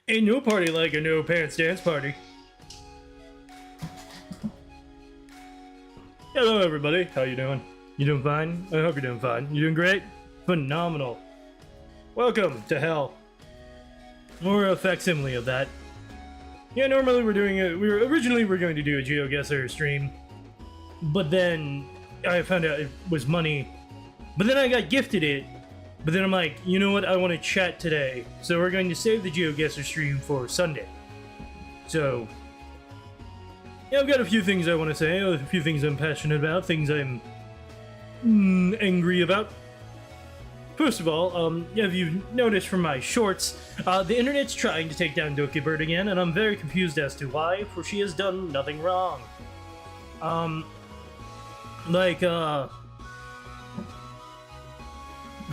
Ain't no party like a no pants dance party. Hello everybody, how you doing? You doing fine? I hope you're doing fine. You doing great? Phenomenal. Welcome to hell. Or a facsimile of that. Yeah, normally we're doing it. Originally we're going to do a GeoGuessr stream, but then I found out it was money. But then I got gifted it. But then I'm like, you know what? I want to chat today, so we're going to save the GeoGuessr stream for Sunday. So yeah, I've got a few things I want to say, a few things I'm passionate about, things I'm angry about. First of all, if you've noticed from my shorts, the internet's trying to take down Doki Bird again, and I'm very confused as to why, for she has done nothing wrong.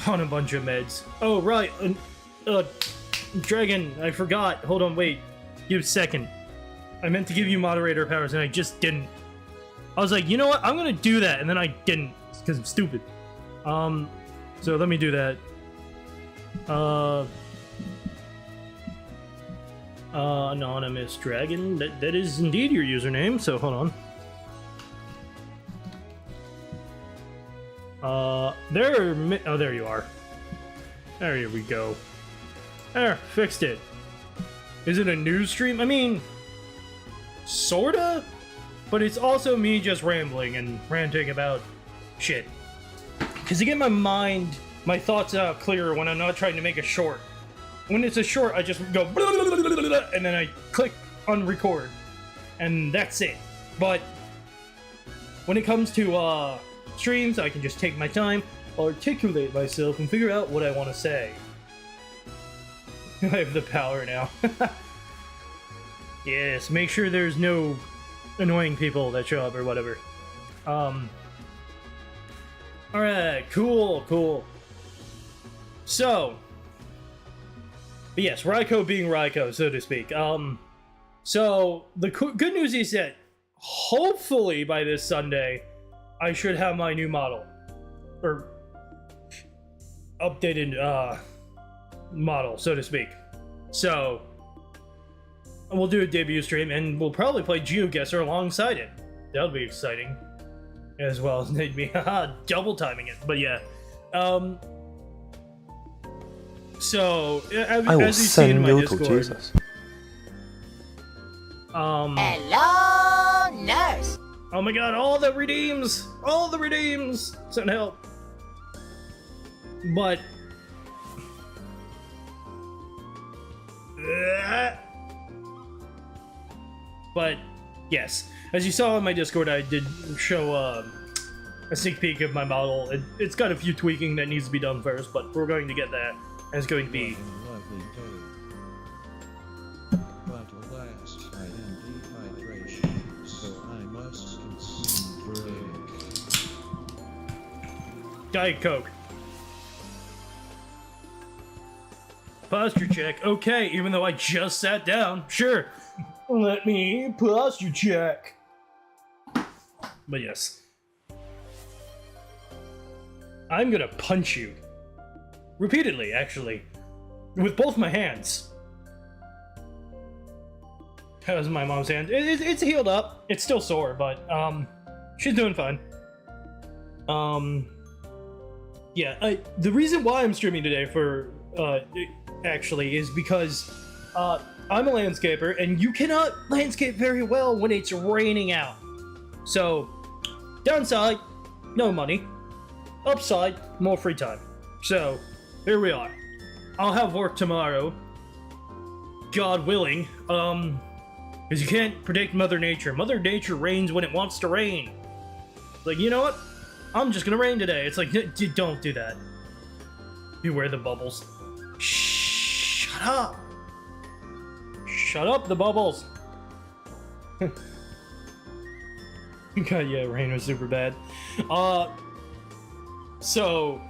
On a bunch of meds. Oh, right, Dragon, I forgot. Hold on, wait. Give a second. I meant to give you moderator powers, and I just didn't. I was like, you know what? I'm gonna do that, and then I didn't, because I'm stupid. So let me do that. Anonymous Dragon. That is indeed your username, so hold on. Oh, there you are. There we go. There, fixed it. Is it a news stream? I mean, sorta? But it's also me just rambling and ranting about shit. Because to get my thoughts out clearer when I'm not trying to make a short. When it's a short, I just go blah, blah, blah, blah, blah, and then I click on record. And that's it. But when it comes to streams, I can just take my time, articulate myself, and figure out what I want to say. I have the power now. Yes, make sure there's no annoying people that show up or whatever. Alright, cool. So, but yes, Raiko being Raiko, so to speak. So, the good news is that hopefully by this Sunday, I should have my new model. Or updated model, so to speak. So we'll do a debut stream and we'll probably play GeoGuessr alongside it. That'll be exciting. As well as they'd be double timing it. But yeah. So I will send you to Jesus. Hello, nurse. Oh my god, all the redeems! Send help. But yes, as you saw in my Discord, I did show a sneak peek of my model. It's got a few tweaking that needs to be done first, but we're going to get that, and it's going to be Diet Coke. Posture check. Okay, even though I just sat down. Sure. Let me posture check. But yes. I'm gonna punch you. Repeatedly, actually. With both my hands. That was my mom's hand. It's healed up. It's still sore, but, she's doing fine. Yeah, the reason why I'm streaming today actually is because, I'm a landscaper, and you cannot landscape very well when it's raining out. So, downside, no money. Upside, more free time. So, here we are. I'll have work tomorrow, God willing, because you can't predict Mother Nature. Mother Nature rains when it wants to rain. Like, you know what? I'm just gonna rain today. It's like, don't do that. Beware the bubbles. Shut up! Shut up, the bubbles! God, yeah, rain was super bad. So...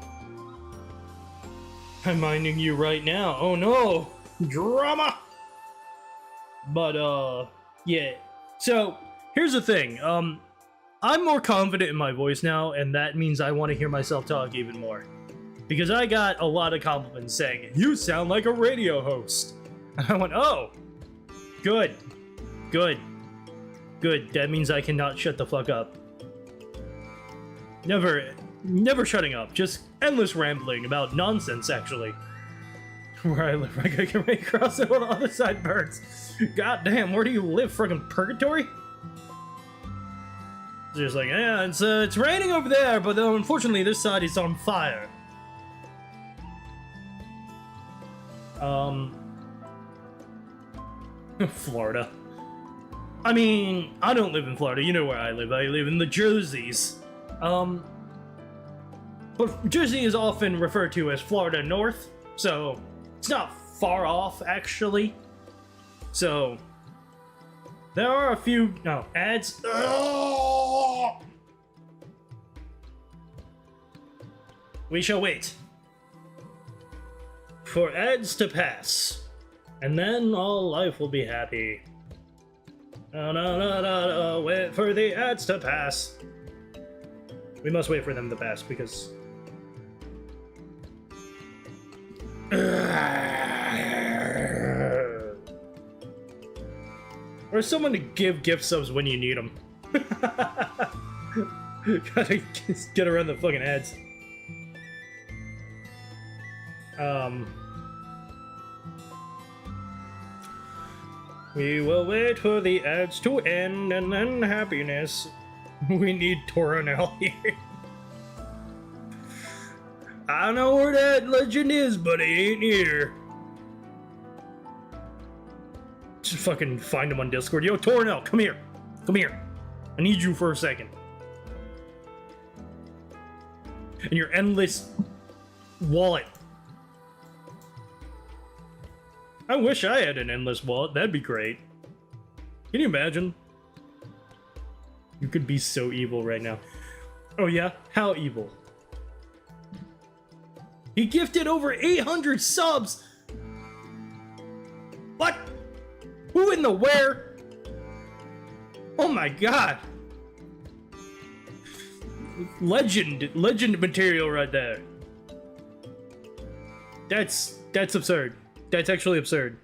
I'm minding you right now. Oh no! Drama! But, yeah. So, here's the thing. I'm more confident in my voice now, and that means I want to hear myself talk even more. Because I got a lot of compliments saying, you sound like a radio host. And I went, oh, good, good, good. That means I cannot shut the fuck up. Never shutting up. Just endless rambling about nonsense, actually. Where I live, I can right across it while the other side burns. God damn, where do you live? Friggin' purgatory? Just like, yeah, it's raining over there, but unfortunately this side is on fire. Florida. I mean, I don't live in Florida. You know where I live. I live in the Jerseys. But Jersey is often referred to as Florida North, so it's not far off, actually. So there are a few ads. We shall wait for ads to pass, and then all life will be happy. No, wait for the ads to pass. We must wait for them to pass because or someone to give gift subs when you need them. Gotta get around the fucking ads. We will wait for the ads to end and then happiness. We need Toronel here. I know where that legend is, but he ain't here. Just fucking find him on Discord. Yo, Toronel, come here. Come here. I need you for a second. And your endless wallet. I wish I had an endless wallet. That'd be great. Can you imagine? You could be so evil right now. Oh yeah? How evil? He gifted over 800 subs! What? Who in the where? Oh my god. Legend material right there. That's absurd. That's actually absurd.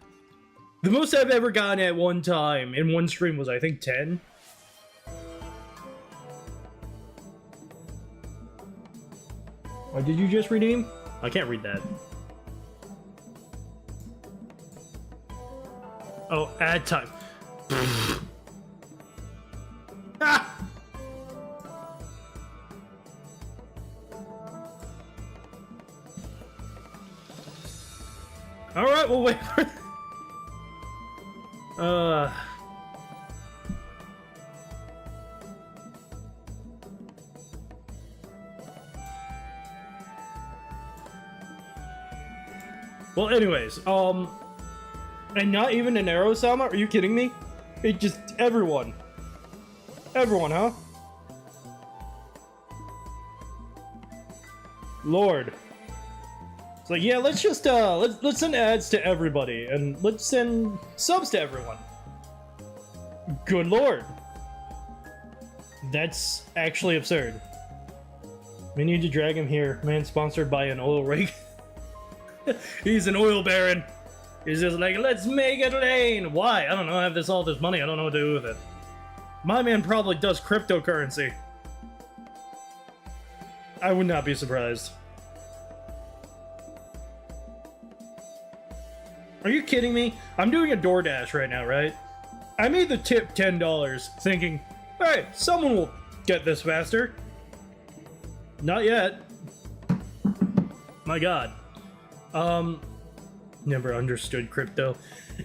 The most I've ever gotten at one time in one stream was, I think, 10. What did you just redeem? I can't read that. Oh, ad time. Ah! Alright, we'll wait for well, anyways, and not even an Arrow-sama? Are you kidding me? It just, everyone, huh? Lord. It's like, yeah, let's just, let's send ads to everybody, and let's send subs to everyone. Good lord. That's actually absurd. We need to drag him here. Man sponsored by an oil rig. He's an oil baron. He's just like, let's make it rain. Why? I don't know. I have all this money. I don't know what to do with it. My man probably does cryptocurrency. I would not be surprised. Are you kidding me? I'm doing a DoorDash right now, right? I made the tip $10 thinking, hey, someone will get this faster. Not yet. My god. Never understood crypto.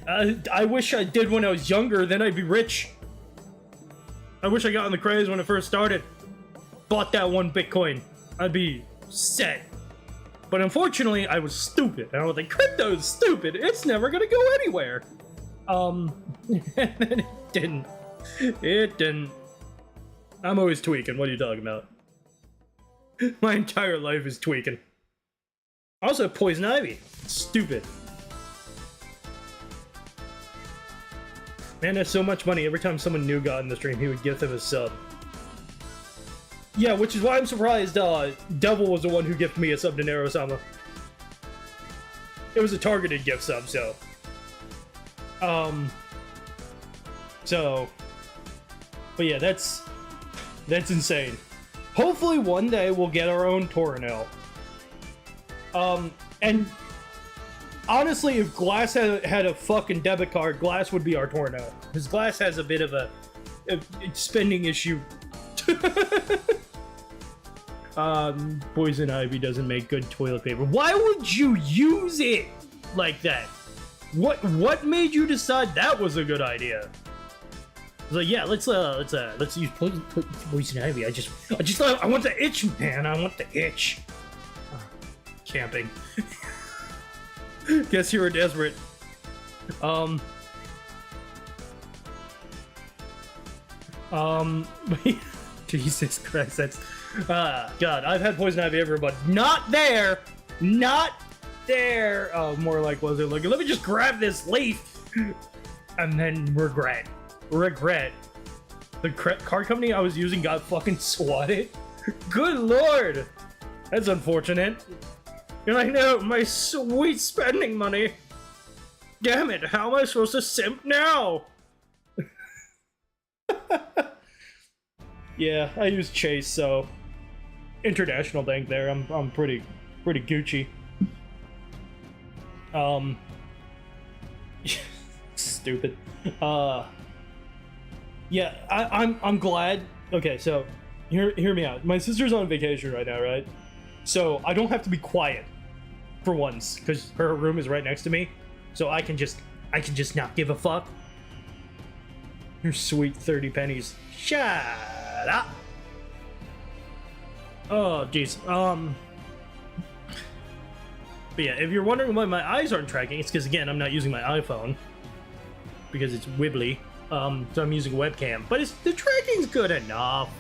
I wish I did when I was younger, then I'd be rich. I wish I got on the craze when it first started. Bought that one Bitcoin. I'd be set. But unfortunately, I was stupid. And I was like, crypto is stupid. It's never gonna go anywhere. And then it didn't. It didn't. I'm always tweaking. What are you talking about? My entire life is tweaking. I also have poison ivy. Stupid. Man, there's so much money. Every time someone new got in the stream, he would gift them a sub. Yeah, which is why I'm surprised Devil was the one who gifted me a sub to Nero-sama. It was a targeted gift sub, so So, but yeah, that's insane. Hopefully one day we'll get our own Tornado. And honestly, if Glass had a fucking debit card, Glass would be our Tornado. Because Glass has a bit of a spending issue. Poison Ivy doesn't make good toilet paper. Why would you use it like that? What made you decide that was a good idea? I was like, yeah, let's use Poison Ivy. I want the itch, man. I want the itch. Camping. Guess you were desperate. Jesus Christ, that's God. I've had Poison Ivy everywhere, but not there. Oh, more like was it like? Let me just grab this leaf, and then regret. The card company I was using got fucking swatted. Good lord, that's unfortunate. You're like, no, my sweet spending money. Damn it, how am I supposed to simp now? Yeah, I use Chase, so international bank there. I'm pretty Gucci. Stupid. Yeah, I'm glad. Okay, so hear me out. My sister's on vacation right now, right? So I don't have to be quiet for once because her room is right next to me. So I can just not give a fuck. Your sweet 30 pennies. Shut up. Oh, jeez. But yeah, if you're wondering why my eyes aren't tracking, it's because, again, I'm not using my iPhone. Because it's wibbly. So I'm using a webcam. But the tracking's good enough.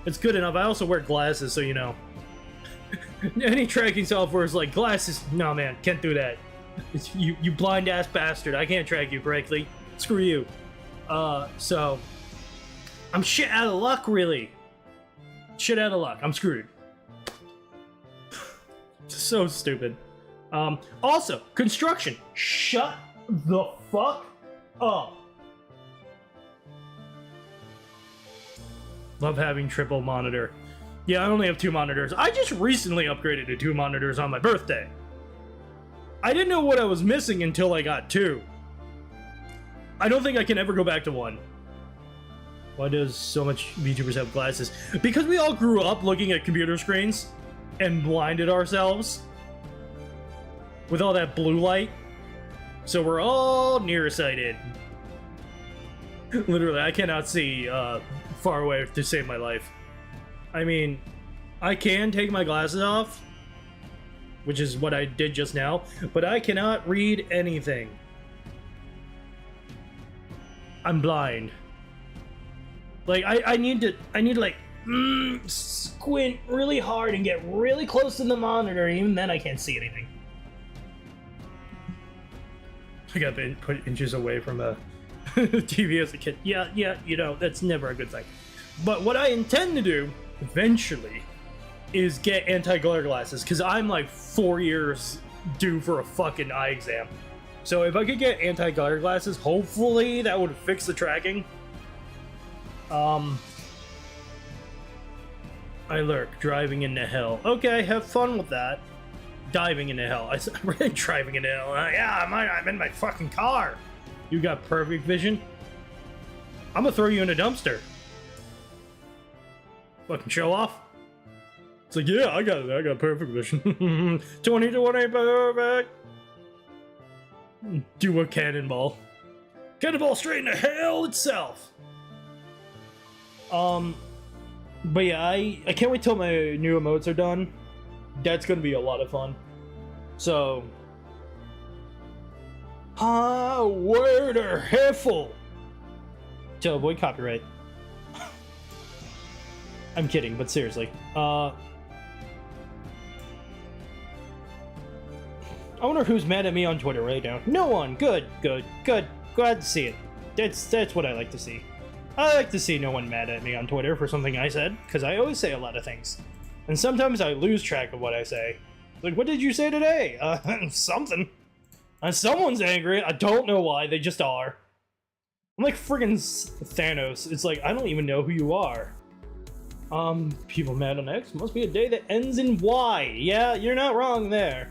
It's good enough. I also wear glasses, so you know. Any tracking software is like, glasses, no man, can't do that. It's you blind ass bastard. I can't track you correctly. Screw you. So I'm shit out of luck, really. Shit out of luck. I'm screwed. So stupid. Also, construction. Shut the fuck up. Love having triple monitor. Yeah, I only have 2 monitors. I just recently upgraded to 2 monitors on my birthday. I didn't know what I was missing until I got 2. I don't think I can ever go back to 1. Why does so much VTubers have glasses? Because we all grew up looking at computer screens and blinded ourselves with all that blue light. So we're all nearsighted. Literally, I cannot see far away to save my life. I mean, I can take my glasses off, which is what I did just now, but I cannot read anything. I'm blind. Like, I need to like squint really hard and get really close to the monitor. Even then, I can't see anything. I got put inches away from a TV as a kid. Yeah, you know, that's never a good thing. But what I intend to do eventually is get anti-glare glasses, because I'm like 4 years due for a fucking eye exam. So if I could get anti-glare glasses, hopefully that would fix the tracking. I lurk, driving into hell. Okay, have fun with that. Diving into hell. I read driving into hell. Yeah, I'm in my fucking car. You got perfect vision? I'm gonna throw you in a dumpster. Fucking show off. It's like, yeah, I got perfect vision. 20/20 perfect. Do a cannonball. Cannonball straight into hell itself. But yeah, I can't wait till my new emotes are done. That's gonna be a lot of fun. So, word or Heffel to avoid copyright. I'm kidding, but seriously. I wonder who's mad at me on Twitter right now. No one. Good. Glad to see it. That's what I like to see. I like to see no one mad at me on Twitter for something I said, because I always say a lot of things. And sometimes I lose track of what I say. Like, what did you say today? Something. And someone's angry. I don't know why. They just are. I'm like friggin' Thanos. It's like, I don't even know who you are. People mad on X. Must be a day that ends in Y. Yeah, you're not wrong there.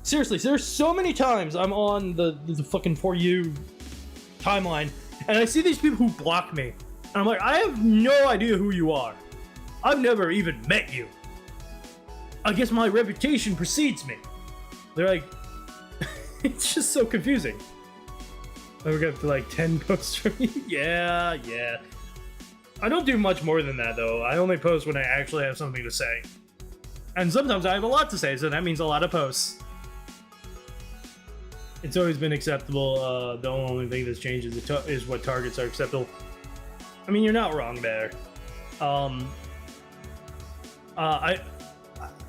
Seriously, there's so many times I'm on the fucking For You timeline, and I see these people who block me. And I'm like, I have no idea who you are. I've never even met you. I guess my reputation precedes me. They're like, it's just so confusing. I got like 10 posts from you. Yeah. I don't do much more than that though. I only post when I actually have something to say. And sometimes I have a lot to say, so that means a lot of posts. It's always been acceptable. The only thing that's changed is what targets are acceptable. I mean, you're not wrong there.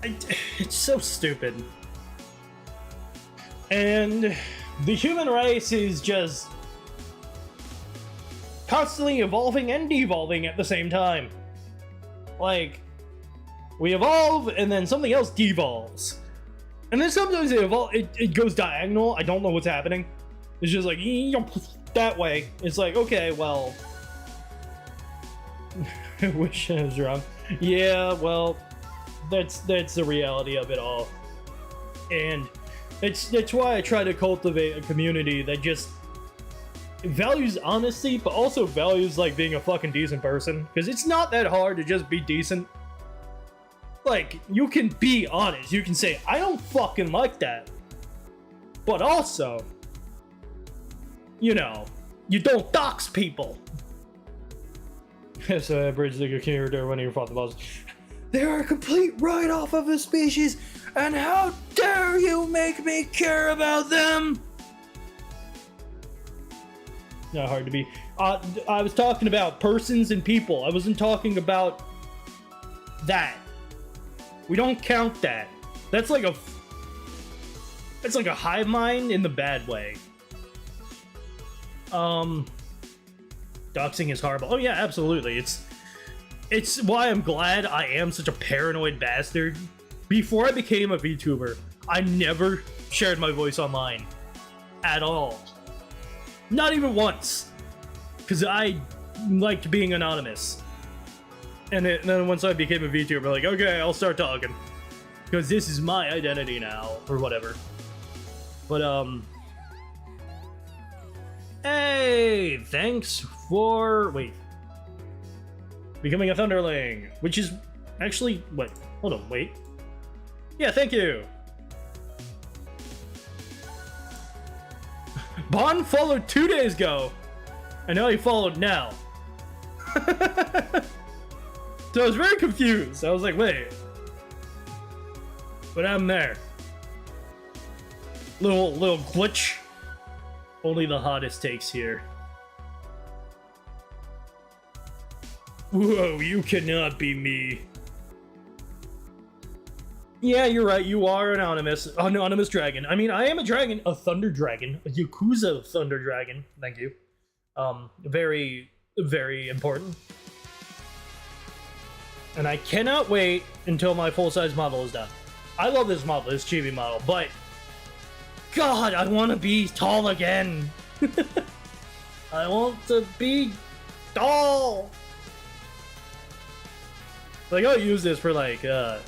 It's so stupid. And the human race is just constantly evolving and devolving at the same time. Like, we evolve and then something else devolves. And then sometimes it goes diagonal. I don't know what's happening. It's just like, that way. It's like, okay, well, I wish I was wrong. Yeah, well, that's the reality of it all. And that's why I try to cultivate a community that just values honesty, but also values like being a fucking decent person. Because it's not that hard to just be decent. Like, you can be honest. You can say, I don't fucking like that. But also, you know, you don't dox people. So I bridge the character when you fought the boss. They are a complete write-off of a species, and how dare you make me care about them? Not hard to be. I was talking about persons and people. I wasn't talking about that. We don't count that. That's like a hive mind in the bad way. Doxing is horrible. Oh yeah, absolutely. It's why I'm glad I am such a paranoid bastard. Before I became a VTuber, I never shared my voice online. At all. Not even once. Because I liked being anonymous. And then once I became a VTuber, I'm like, okay, I'll start talking. Because this is my identity now, or whatever. But, hey, thanks for... Wait. Becoming a Thunderling, which is actually... Wait, hold on, wait. Yeah, thank you. Bond followed 2 days ago. And now he followed now. So I was very confused. I was like, wait. What happened there? Little glitch. Only the hottest takes here. Whoa, you cannot be me. Yeah, you're right. You are anonymous dragon. I mean, I am a dragon, a thunder dragon, a Yakuza thunder dragon. Thank you. Very, very important. And I cannot wait until my full-size model is done. I love this model, this chibi model, but God, I want to be tall again. I want to be tall. Like, I'll use this for like, I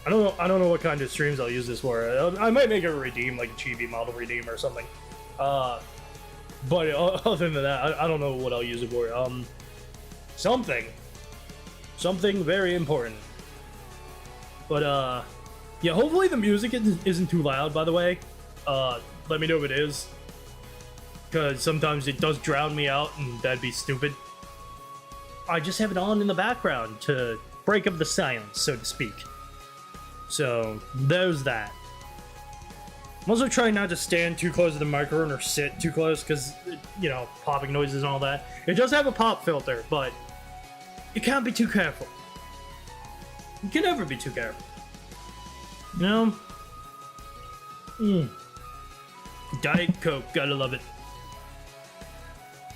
don't know what kind of streams I'll use this for. I might make it a redeem, like a chibi model redeem or something. But other than that, I don't know what I'll use it for. Something very important. But yeah, hopefully the music isn't too loud, by the way. Let me know if it is, because sometimes it does drown me out, and that'd be stupid. I just have it on in the background to break up the silence, so to speak. So there's that. I'm also trying not to stand too close to the microphone or sit too close, because, you know, popping noises and all that. It does have a pop filter, but you can't be too careful. You can never be too careful. You know? Diet Coke, gotta love it.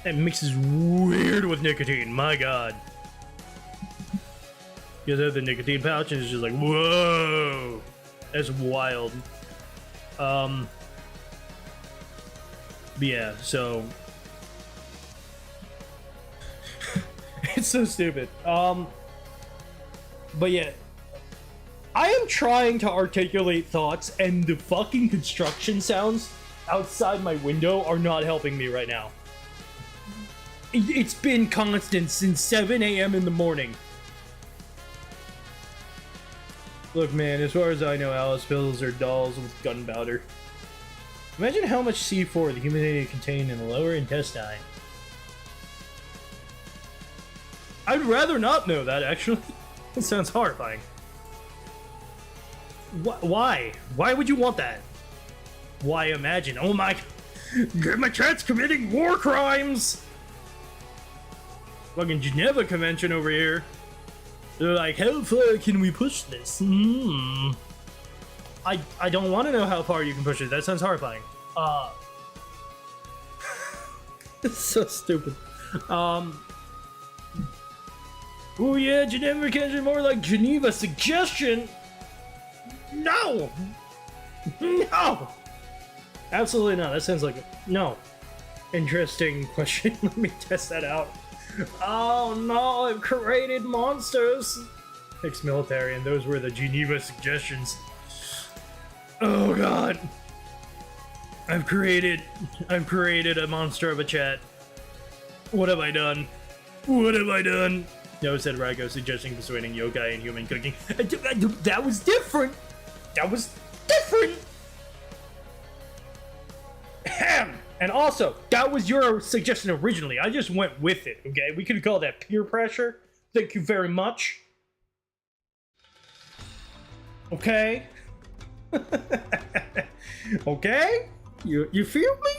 That mixes weird with nicotine, my god. You have the nicotine pouch and it's just like, whoa! That's wild. But yeah, so it's so stupid. But yeah, I am trying to articulate thoughts, and the fucking construction sounds outside my window are not helping me right now. It's been constant since 7 a.m. in the morning. Look, man, as far as I know, Alice pills are dolls with gunpowder. Imagine how much C4 the human contained in the lower intestine. I'd rather not know that, actually. It sounds horrifying. Why? Why would you want that? Why imagine? Oh my... My cat's committing war crimes! Fucking Geneva Convention over here. They're like, how far can we push this? I don't want to know how far you can push it. That sounds horrifying. It's so stupid. Oh yeah, Geneva Convention, more like Geneva Suggestion. No! No! Absolutely not. That sounds like no. Interesting question. Let me test that out. Oh no, I've created monsters! Ex-military, and those were the Geneva Suggestions. Oh god. I've created a monster of a chat. What have I done? What have I done? No, said Rago, suggesting persuading yokai and human cooking. That was different! That was different! Ahem! And also, that was your suggestion originally. I just went with it, okay? We could call that peer pressure. Thank you very much. Okay? Okay? You feel me?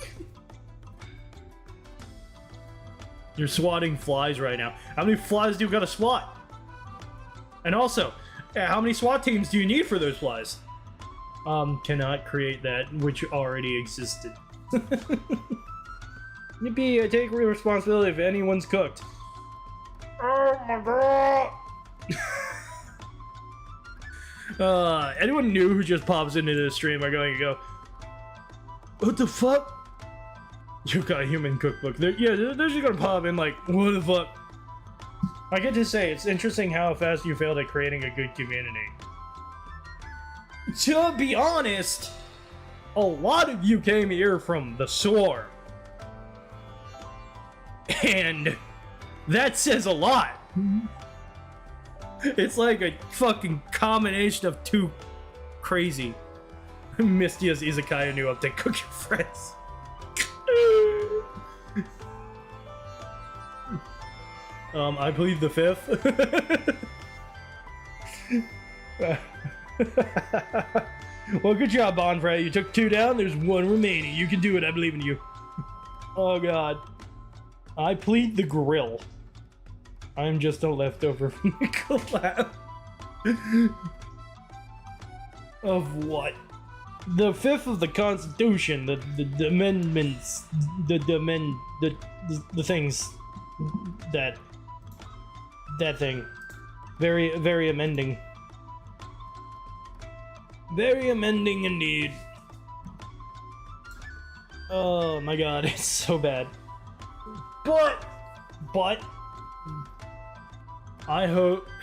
You're swatting flies right now. How many flies do you gotta swat? And also, how many SWAT teams do you need for those flies? Cannot create that which already existed. Yippee, I take responsibility if anyone's cooked. Oh my god! Anyone new who just pops into the stream are going to go, what the fuck? You got a human cookbook. They're just gonna pop in like, what the fuck? I get to say, it's interesting how fast you failed at creating a good community. To be honest, a lot of you came here from the SOAR. And that says a lot. It's like a fucking combination of two crazy. Mistia's Izakaya new update. Cook your friends. I believe the fifth. Well, good job, Bonfray. You took 2 down. There's 1 remaining. You can do it. I believe in you. Oh, God. I plead the grill. I'm just a leftover from the collab. Of what? The 5th of the Constitution. The amendments. The things. That thing. Very, very amending. Very amending indeed. Oh my god, it's so bad. But I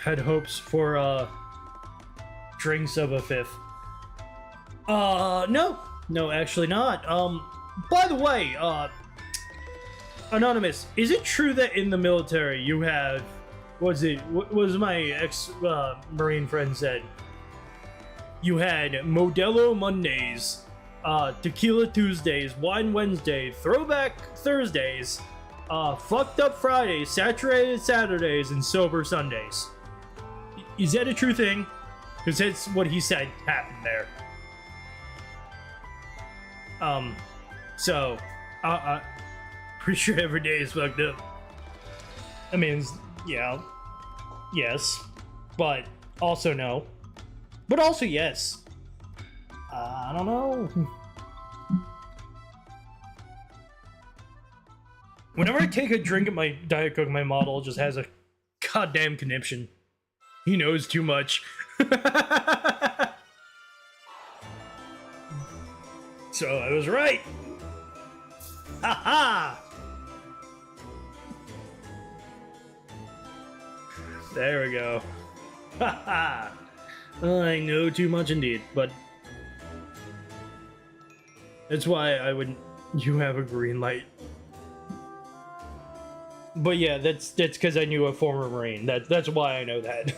had hopes for drinks of a 5th. No, actually not. By the way, Anonymous, is it true that in the military you have, what was my ex Marine friend said? You had Modelo Mondays, Tequila Tuesdays, Wine Wednesday, Throwback Thursdays, Fucked Up Fridays, Saturated Saturdays, and Sober Sundays. Is that a true thing? Because that's what he said happened there. So, pretty sure every day is fucked up. I mean, yeah, yes, but also no. But also yes. I don't know. Whenever I take a drink at my Diet Coke, my model just has a goddamn conniption. He knows too much. So I was right. Ha ha! There we go. Ha ha! I know too much indeed, but that's why I wouldn't. You have a green light. But yeah, that's because I knew a former Marine. That's why I know that.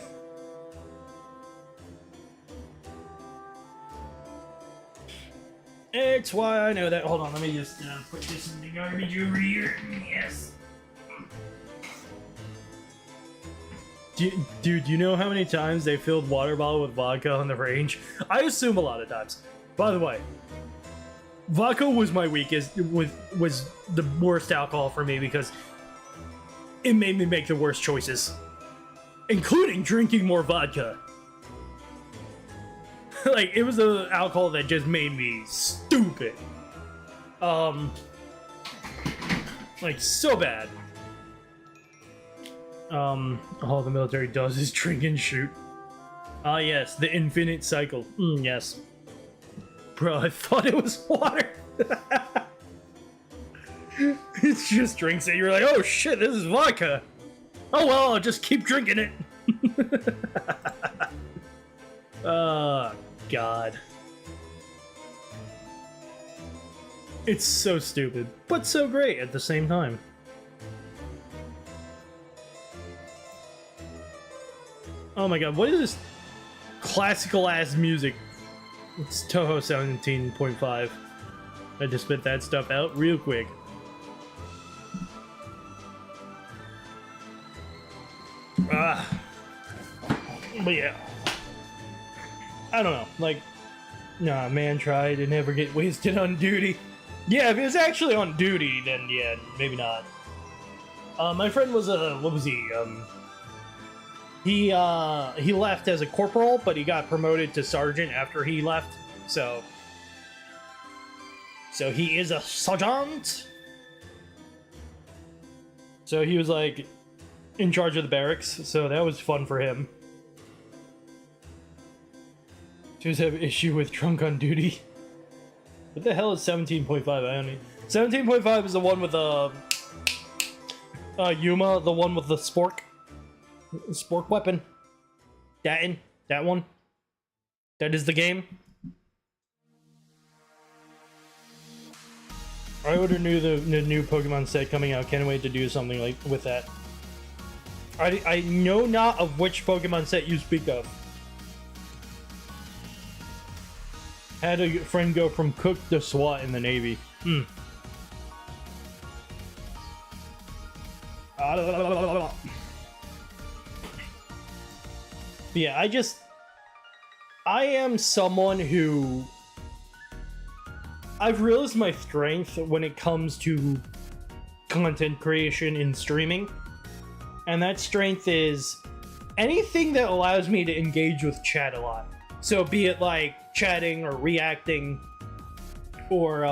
It's why I know that. Hold on, let me just put this in the garbage over here. Yes. Dude, do you know how many times they filled water bottle with vodka on the range? I assume a lot of times. By the way, vodka was my weakest. Was the worst alcohol for me because it made me make the worst choices, including drinking more vodka. Like, it was the alcohol that just made me stupid. Like, so bad. All the military does is drink and shoot. Ah, yes, the infinite cycle. Yes. Bro, I thought it was water. It's just drinks it. You're like, oh shit, this is vodka. Oh well, I'll just keep drinking it. Oh, God. It's so stupid, but so great at the same time. Oh my god, what is this classical ass music? It's Toho 17.5. I just spit that stuff out real quick. But yeah. I don't know, like, nah, man tried to never get wasted on duty. Yeah, if he was actually on duty, then yeah, maybe not. My friend was what was he? He left as a corporal, but he got promoted to sergeant after he left. So he is a sergeant. So he was like in charge of the barracks. So that was fun for him. Just have issue with drunk on duty. What the hell is 17.5? I don't know. 17.5 is the one with Yuma, the one with the spork. Spork weapon. That one. That is the game. I ordered the new Pokemon set coming out. Can't wait to do something like with that. I know not of which Pokemon set you speak of. Had a friend go from cook to SWAT in the Navy. Yeah, I am someone who I've realized my strength when it comes to content creation in streaming, and that strength is anything that allows me to engage with chat a lot. So be it like chatting or reacting, or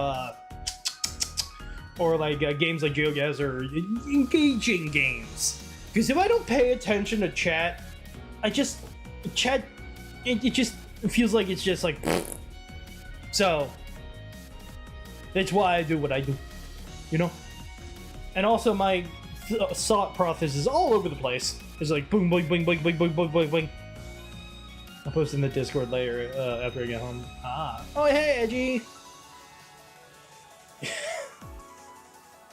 like games like GeoGuessr, or engaging games. Because if I don't pay attention to chat, it just feels like it's just like. So that's why I do what I do, you know. And also my thought process is all over the place. It's like boom, boing, boing, boing, boing, boing, boing, boing, boing. I'll post in the Discord later after I get home. Oh hey, Edgy.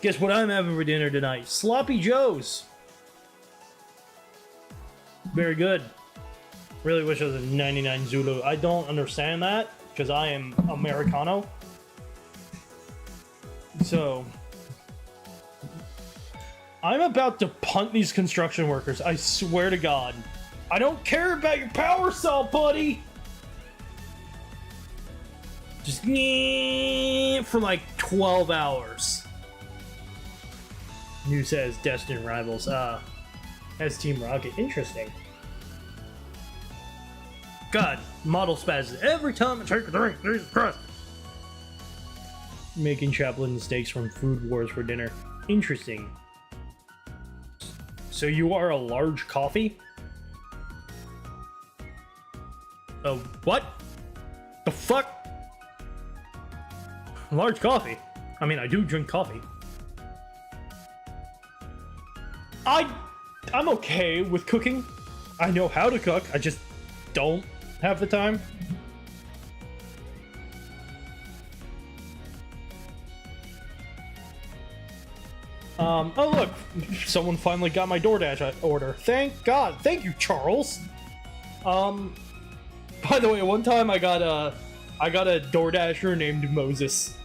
Guess what I'm having for dinner tonight? Sloppy Joes. Very good. Really wish I was a 99 Zulu. I don't understand that because I am Americano. So I'm about to punt these construction workers. I swear to God. I don't care about your power saw, buddy. Just for like 12 hours. New says Destined Rivals. As Team Rocket. Interesting. God, model spaz every time I take a drink. Jesus Christ. Making Chaplin steaks from Food Wars for dinner. Interesting. So you are a large coffee? What? The fuck? Large coffee. I mean, I do drink coffee. I'm okay with cooking. I know how to cook. I just don't have the time. Oh look, someone finally got my DoorDash order. Thank God. Thank you, Charles. By the way, one time I got a DoorDasher named Moses.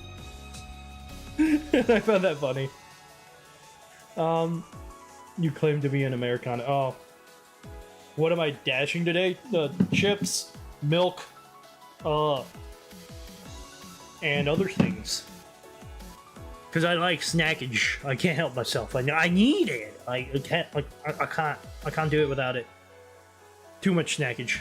I found that funny. You claim to be an Americano. Oh. What am I dashing today? Chips, milk, and other things. Because I like snackage. I can't help myself. I need it. I can't do it without it. Too much snackage.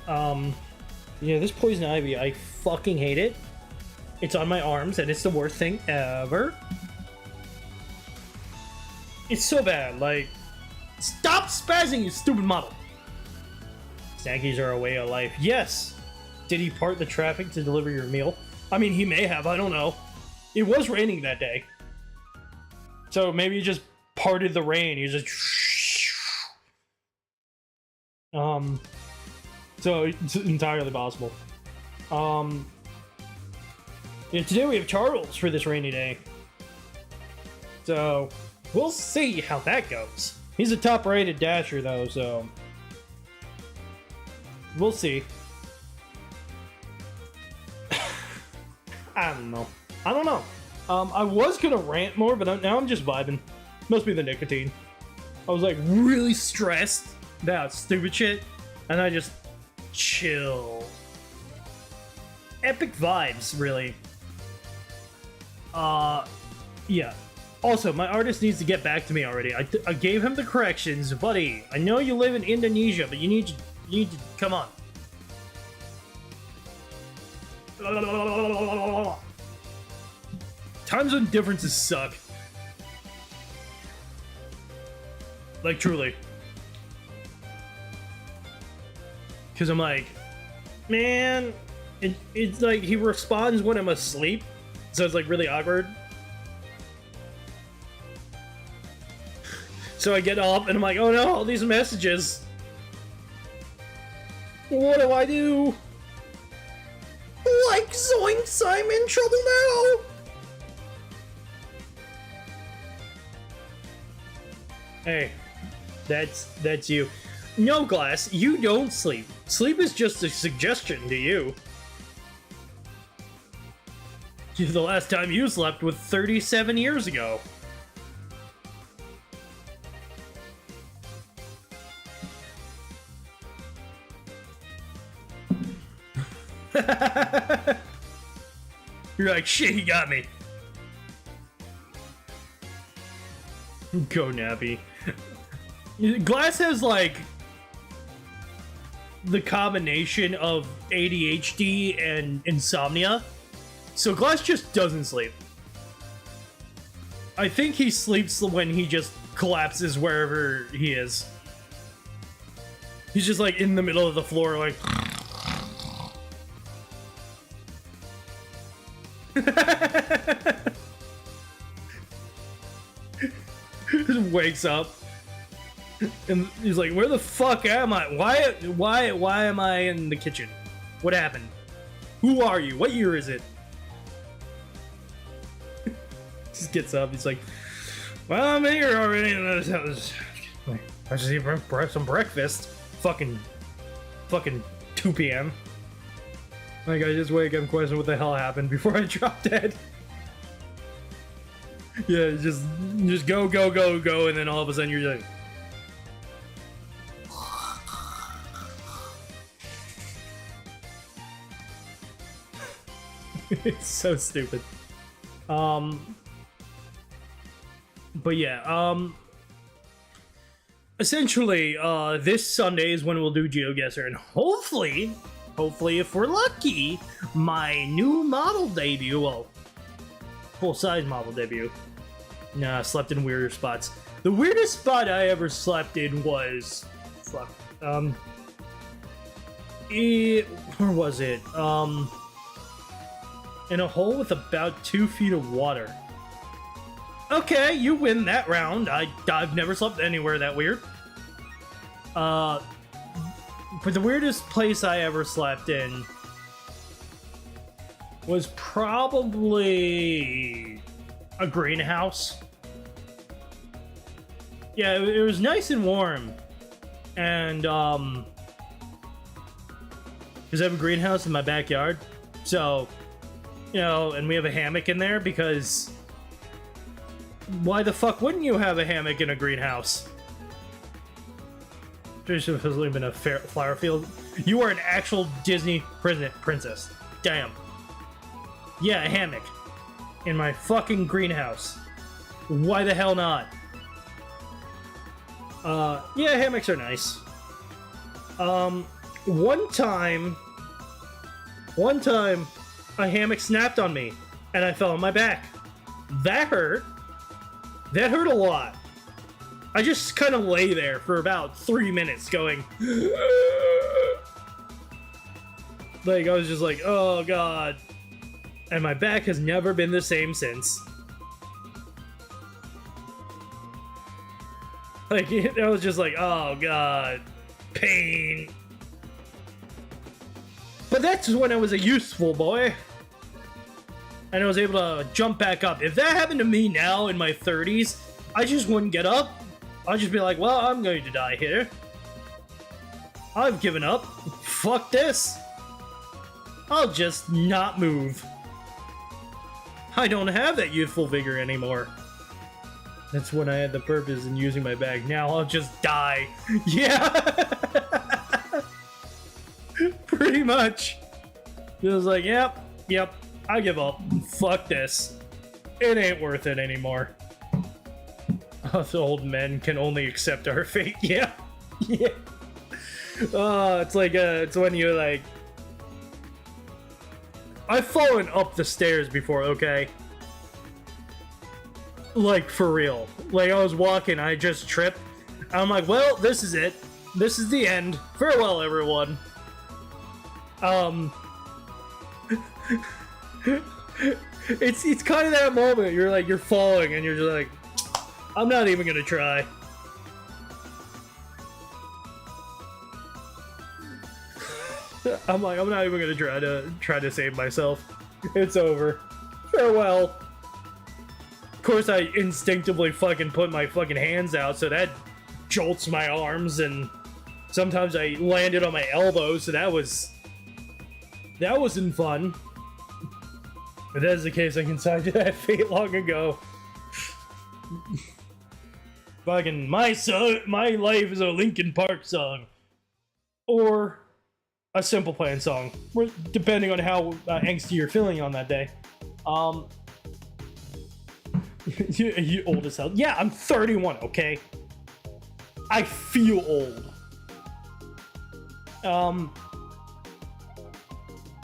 Yeah, this poison ivy, I fucking hate it. It's on my arms, and it's the worst thing ever. It's so bad, like... Stop spazzing, you stupid model! Snackies are a way of life. Yes! Did he part the traffic to deliver your meal? I mean, he may have, I don't know. It was raining that day. So maybe he just parted the rain. He just... So it's entirely possible. Yeah, today we have Charles for this rainy day. So we'll see how that goes. He's a top-rated dasher though, so we'll see. I don't know. I was gonna rant more, but now I'm just vibing. Must be the nicotine. I was like really stressed about stupid shit, and I just chill. Epic vibes, really. Yeah. Also, my artist needs to get back to me already. I gave him the corrections, buddy. I know you live in Indonesia, but you need to come on. Time zone differences suck. Like, truly. Because I'm like, man, it's like he responds when I'm asleep. So it's like really awkward. So I get up and I'm like, oh no, all these messages. What do I do? Like, zoinks, I'm in trouble now. Hey, that's you. No, Glass, you don't sleep. Sleep is just a suggestion to you. The last time you slept was 37 years ago. You're like, shit, he got me. Go nappy. Glass has like the combination of ADHD and insomnia. So Glass just doesn't sleep. I think he sleeps when he just collapses wherever he is. He's just like in the middle of the floor like... Just wakes up and he's like, where the fuck am I? Why am I in the kitchen? What happened? Who are you? What year is it? Just gets up, he's like, well, I'm here already. I just eat some breakfast. Fucking 2 p.m. Like, I just wake up and question what the hell happened before I drop dead. Yeah, just go, and then all of a sudden you're like... It's so stupid. But yeah, essentially, this Sunday is when we'll do GeoGuessr, and hopefully, if we're lucky, my new model debut, well, full-size model debut. Nah, I slept in weirder spots. The weirdest spot I ever slept in was... Fuck. Where was it? In a hole with about 2 feet of water. Okay, you win that round. I've never slept anywhere that weird. But the weirdest place I ever slept in was probably a greenhouse. Yeah, it was nice and warm. And, because I have a greenhouse in my backyard. So, you know, and we have a hammock in there because why the fuck wouldn't you have a hammock in a greenhouse? There should have been a flower field. You are an actual Disney princess. Damn. Yeah, a hammock. In my fucking greenhouse. Why the hell not? Yeah, hammocks are nice. One time, a hammock snapped on me, and I fell on my back. That hurt. That hurt a lot. I just kind of lay there for about 3 minutes going... like, I was just like, oh god. And my back has never been the same since. Like, I was just like, oh god. Pain. But that's when I was a useful boy. And I was able to jump back up. If that happened to me now in my 30s, I just wouldn't get up. I'd just be like, well, I'm going to die here. I've given up. Fuck this. I'll just not move. I don't have that youthful vigor anymore. That's when I had the purpose in using my bag. Now I'll just die. Yeah. Pretty much. It was like, yep, I give up. Fuck this. It ain't worth it anymore. Us old men can only accept our fate. Yeah. Yeah. Oh, it's like, it's when you're like... I've fallen up the stairs before, okay? Like, for real. Like, I was walking, I just tripped. I'm like, well, this is it. This is the end. Farewell, everyone. It's kind of that moment. You're like, you're falling, and you're just like, I'm not even gonna try. I'm like, I'm not even gonna try to save myself. It's over. Farewell. Of course, I instinctively fucking put my fucking hands out, so that jolts my arms, and sometimes I landed on my elbows, so that wasn't fun. If that is the case, I consigned to that fate long ago. Fucking my life is a Linkin Park song, or a Simple Plan song, depending on how angsty you're feeling on that day. You old as hell. Yeah, I'm 31. Okay, I feel old.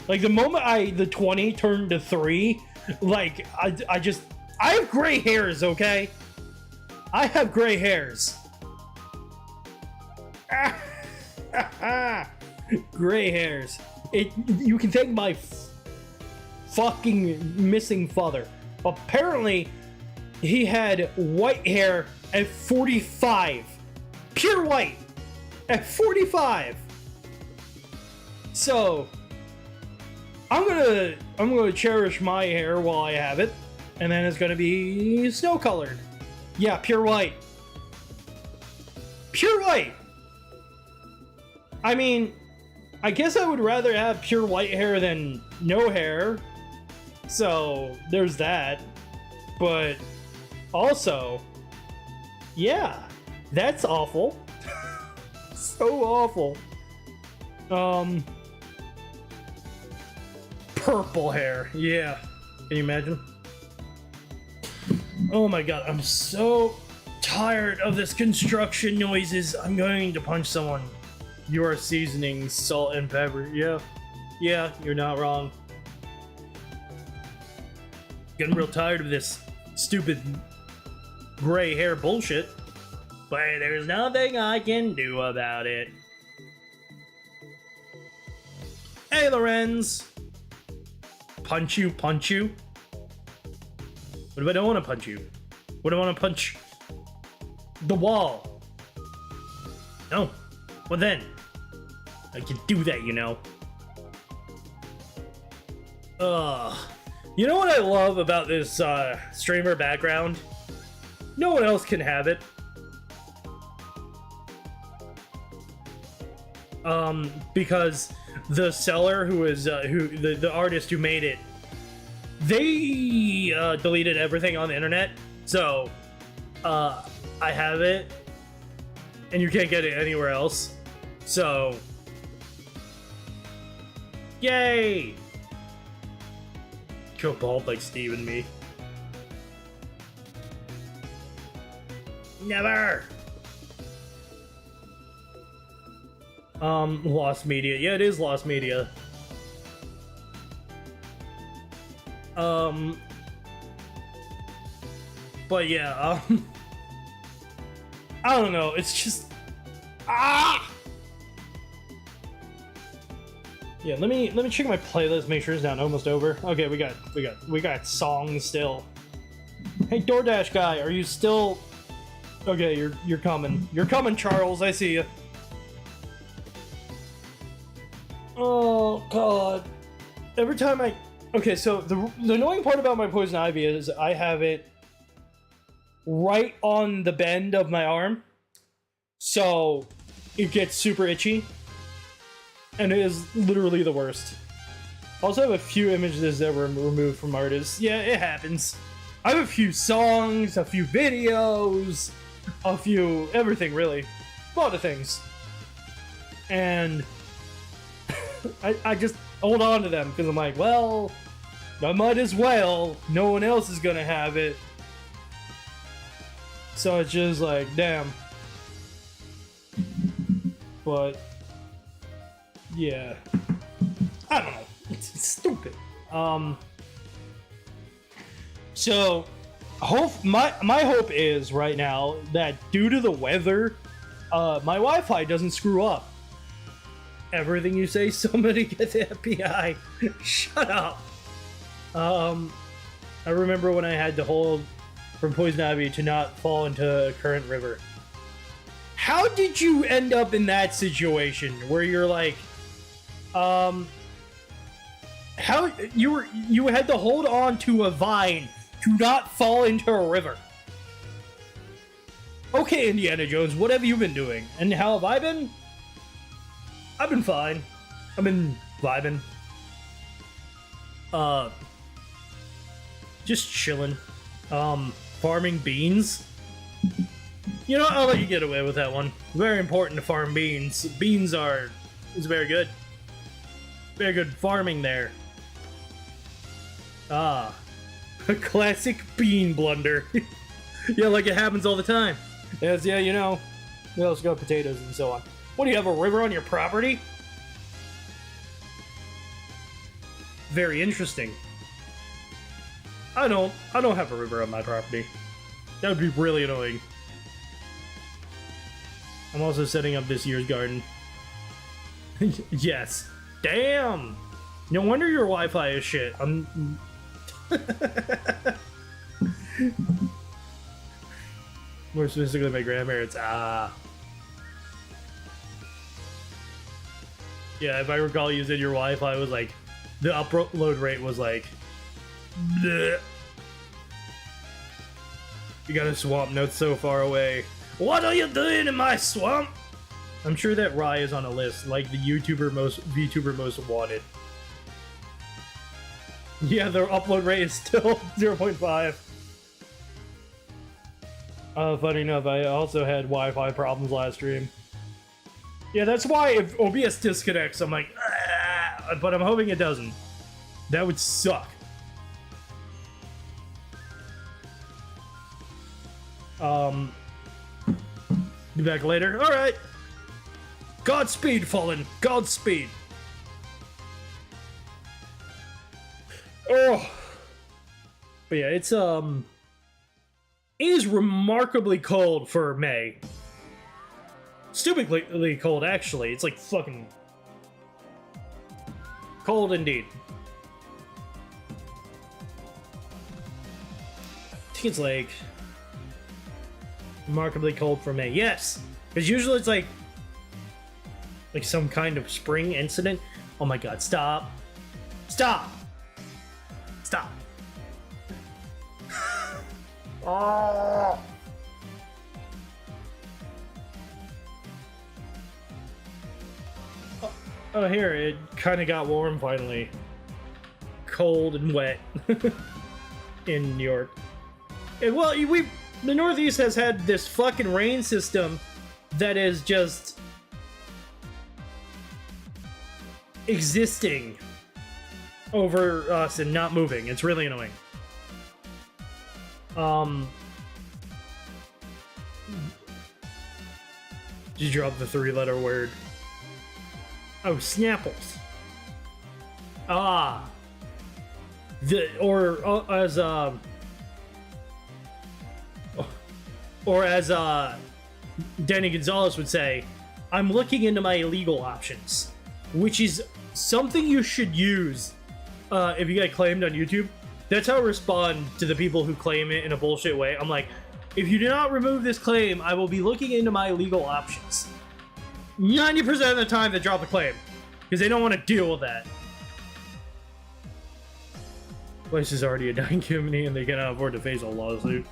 Like the moment the 20 turned to 3, like I have gray hairs. Okay, I have gray hairs. Gray hairs. You can thank my fucking missing father. Apparently, he had white hair at 45. Pure white. At 45. So, I'm gonna cherish my hair while I have it. And then it's gonna be snow colored. Yeah, pure white. Pure white. I mean, I guess I would rather have pure white hair than no hair. So, there's that. But, also, yeah, that's awful. So awful. Purple hair. Yeah. Can you imagine? Oh my god, I'm so tired of this construction noises. I'm going to punch someone. You are seasoning salt and pepper. Yeah. Yeah, you're not wrong. Getting real tired of this stupid gray hair bullshit. But there's nothing I can do about it. Hey, Lorenz. Punch you, punch you. What if I don't want to punch you? What do I want to punch? The wall. No. Well then, I can do that, you know. You know what I love about this streamer background? No one else can have it. Because the seller the artist who made it, they deleted everything on the internet, so I have it, and you can't get it anywhere else. So, yay! Go bald like Steve and me. Never. Lost media. Yeah, it is lost media. But yeah, I don't know. It's just Yeah, let me check my playlist. Make sure it's not almost over. Okay, we got songs still. Hey, DoorDash guy, are you still? Okay, you're coming. You're coming, Charles. I see you. Oh god. Every time okay, so the annoying part about my poison ivy is I have it right on the bend of my arm, so it gets super itchy, and it is literally the worst. I also have a few images that were removed from artists. Yeah, it happens. I have a few songs, a few videos, a few everything, really. A lot of things. And I just hold on to them because I'm like, well, I might as well. No one else is gonna have it. So it's just like, damn. But yeah, I don't know. It's stupid. So my hope is right now that due to the weather, my Wi-Fi doesn't screw up. Everything you say, somebody get the FBI. Shut up. I remember when I had to hold from Poison Ivy to not fall into Current River. How did you end up in that situation where you're like, how you had to hold on to a vine to not fall into a river? Okay, Indiana Jones, what have you been doing? And how have I been? I've been fine. I've been vibing. Just chilling. Farming beans. You know, I'll let you get away with that one. Very important to farm beans. Beans is very good. Very good farming there. A classic bean blunder. Yeah, like it happens all the time. Yes, yeah, you know. We also got potatoes and so on. What, do you have a river on your property? Very interesting. I don't have a river on my property. That would be really annoying. I'm also setting up this year's garden. Yes. Damn! No wonder your Wi-Fi is shit. More specifically, my grandparents. Yeah, if I recall, you said your Wi-Fi was like, the upload rate was like, bleh. You got a swamp note so far away. What are you doing in my swamp? I'm sure that Rye is on a list, like the VTuber most wanted. Yeah, their upload rate is still 0.5. Funny enough, I also had Wi-Fi problems last stream. Yeah, that's why if OBS disconnects, I'm like, ah, but I'm hoping it doesn't. That would suck. Be back later. All right. Godspeed, Fallen. Godspeed. Oh. But yeah, it is remarkably cold for May. Stupidly cold, actually. It's like fucking Cold indeed. I think it's like remarkably cold for May. Yes, because usually it's like some kind of spring incident. Oh my god! Stop! Stop! Stop! Oh. Oh, here, it kind of got warm finally. Cold and wet in New York. And well, the Northeast has had this fucking rain system that is just existing over us and not moving. It's really annoying. Did you drop the 3-letter word? Oh, Snapples. Ah. As Danny Gonzalez would say, I'm looking into my legal options, which is something you should use if you get claimed on YouTube. That's how I respond to the people who claim it in a bullshit way. I'm like, if you do not remove this claim, I will be looking into my legal options. 90% of the time they drop a claim because they don't want to deal with that. Place is already a dying community and they cannot afford to face a lawsuit.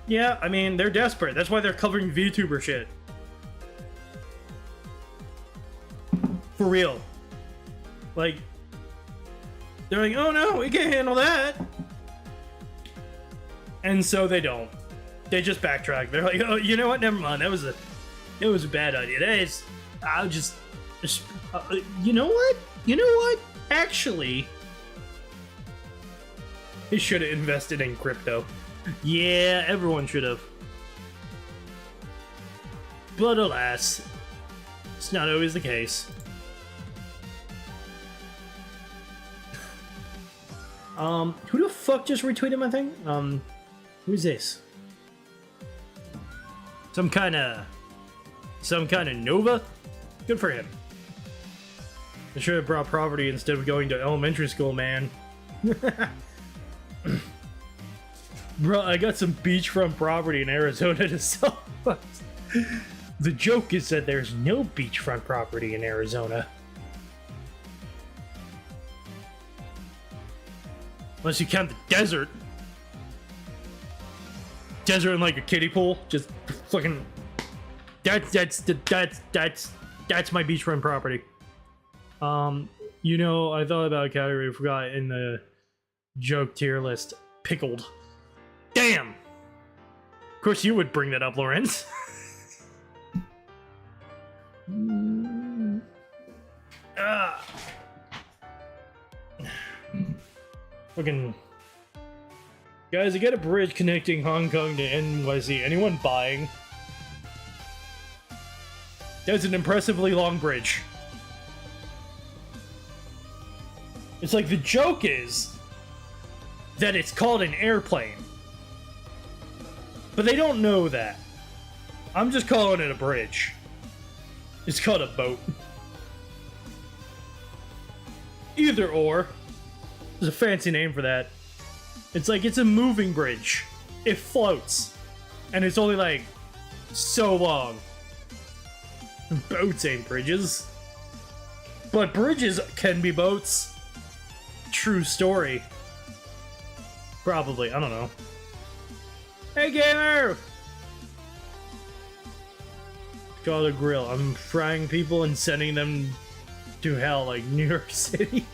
Yeah, I mean, they're desperate. That's why they're covering VTuber shit. For real. Like, they're like, oh no, we can't handle that. And so they don't. They just backtrack. They're like, oh, you know what? Never mind. It was a bad idea. That is, I'll just you know what? You know what? Actually, they should have invested in crypto. Yeah, everyone should have. But alas, it's not always the case. Who the fuck just retweeted my thing? Who's this? Some kind of Nova? Good for him. I should have brought property instead of going to elementary school, man. Bro, I got some beachfront property in Arizona to sell. The joke is that there's no beachfront property in Arizona. Unless you count the desert. Desert and like a kiddie pool. Just fucking... That's my beachfront property. You know, I thought about a category I forgot in the joke tier list. Pickled. Damn! Of course you would bring that up, Lorenz. Fucking... Guys, I got a bridge connecting Hong Kong to NYC. Anyone buying? That's an impressively long bridge. It's like the joke is that it's called an airplane. But they don't know that. I'm just calling it a bridge. It's called a boat. Either or. There's a fancy name for that. It's like it's a moving bridge. It floats. And it's only like so long. Boats ain't bridges. But bridges can be boats. True story. Probably, I don't know. Hey gamer! Call a grill. I'm frying people and sending them to hell like New York City.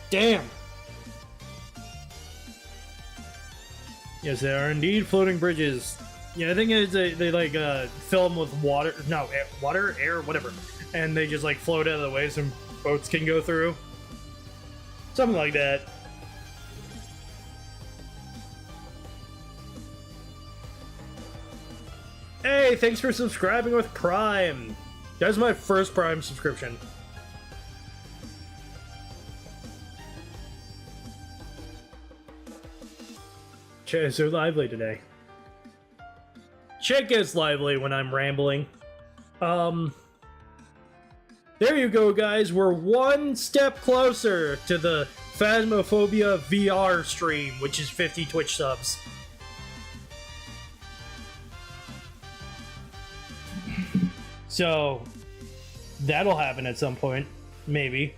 Damn! Yes, they are indeed floating bridges. Yeah, I think it's they like fill them with water, no, water, air, whatever, and they just like float out of the way so boats can go through. Something like that. Hey, thanks for subscribing with Prime. That's my first Prime subscription. Chat is so lively today. Chat gets lively when I'm rambling. There you go, guys. We're one step closer to the Phasmophobia VR stream, which is 50 Twitch subs. So, that'll happen at some point. Maybe.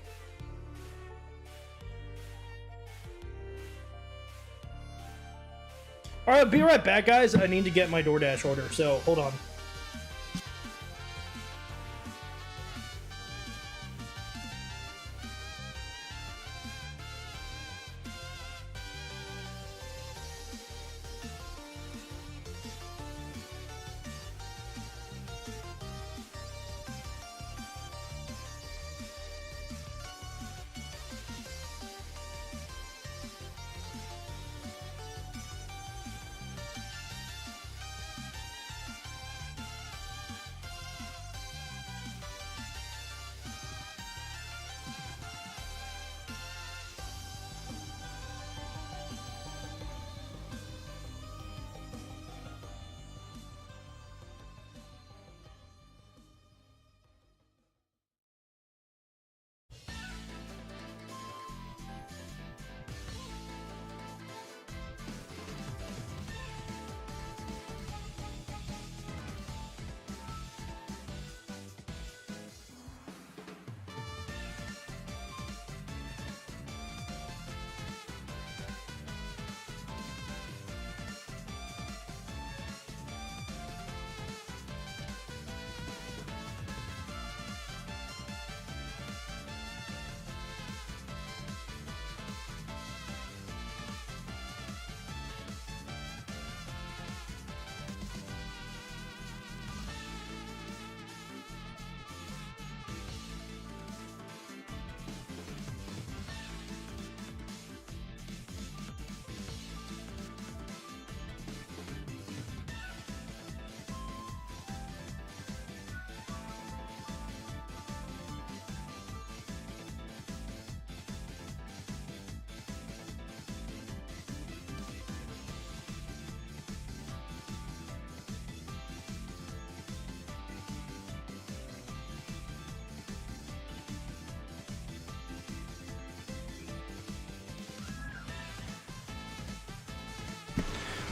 Alright, be right back, guys. I need to get my DoorDash order, so hold on.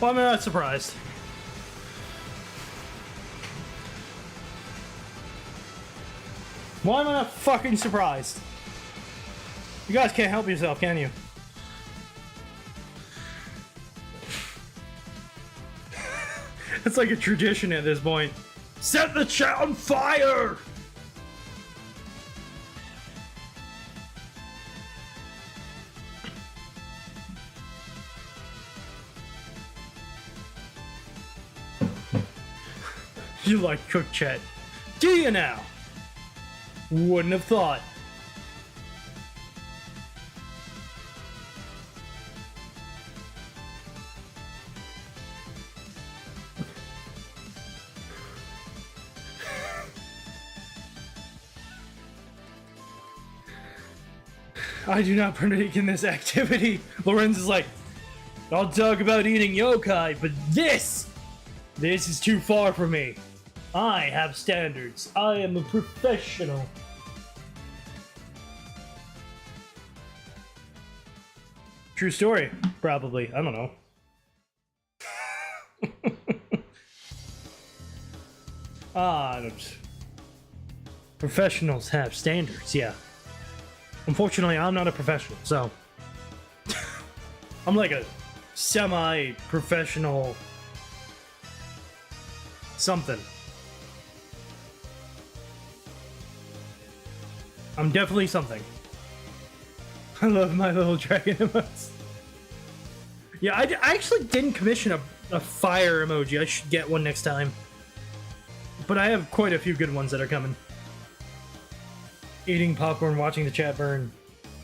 Why am I not surprised? Why am I not fucking surprised? You guys can't help yourself, can you? It's like a tradition at this point. Set the chat on fire! You like cook chat. Do you now? Wouldn't have thought. I do not partake in this activity. Lorenz is like, I'll talk about eating yokai, but this is too far for me. I have standards. I am a professional. True story, probably. I don't know. Professionals have standards, yeah. Unfortunately, I'm not a professional, so I'm like a semi-professional something. I'm definitely something. I love my little dragon emotes. Yeah, I actually didn't commission a fire emoji. I should get one next time. But I have quite a few good ones that are coming. Eating popcorn, watching the chat burn.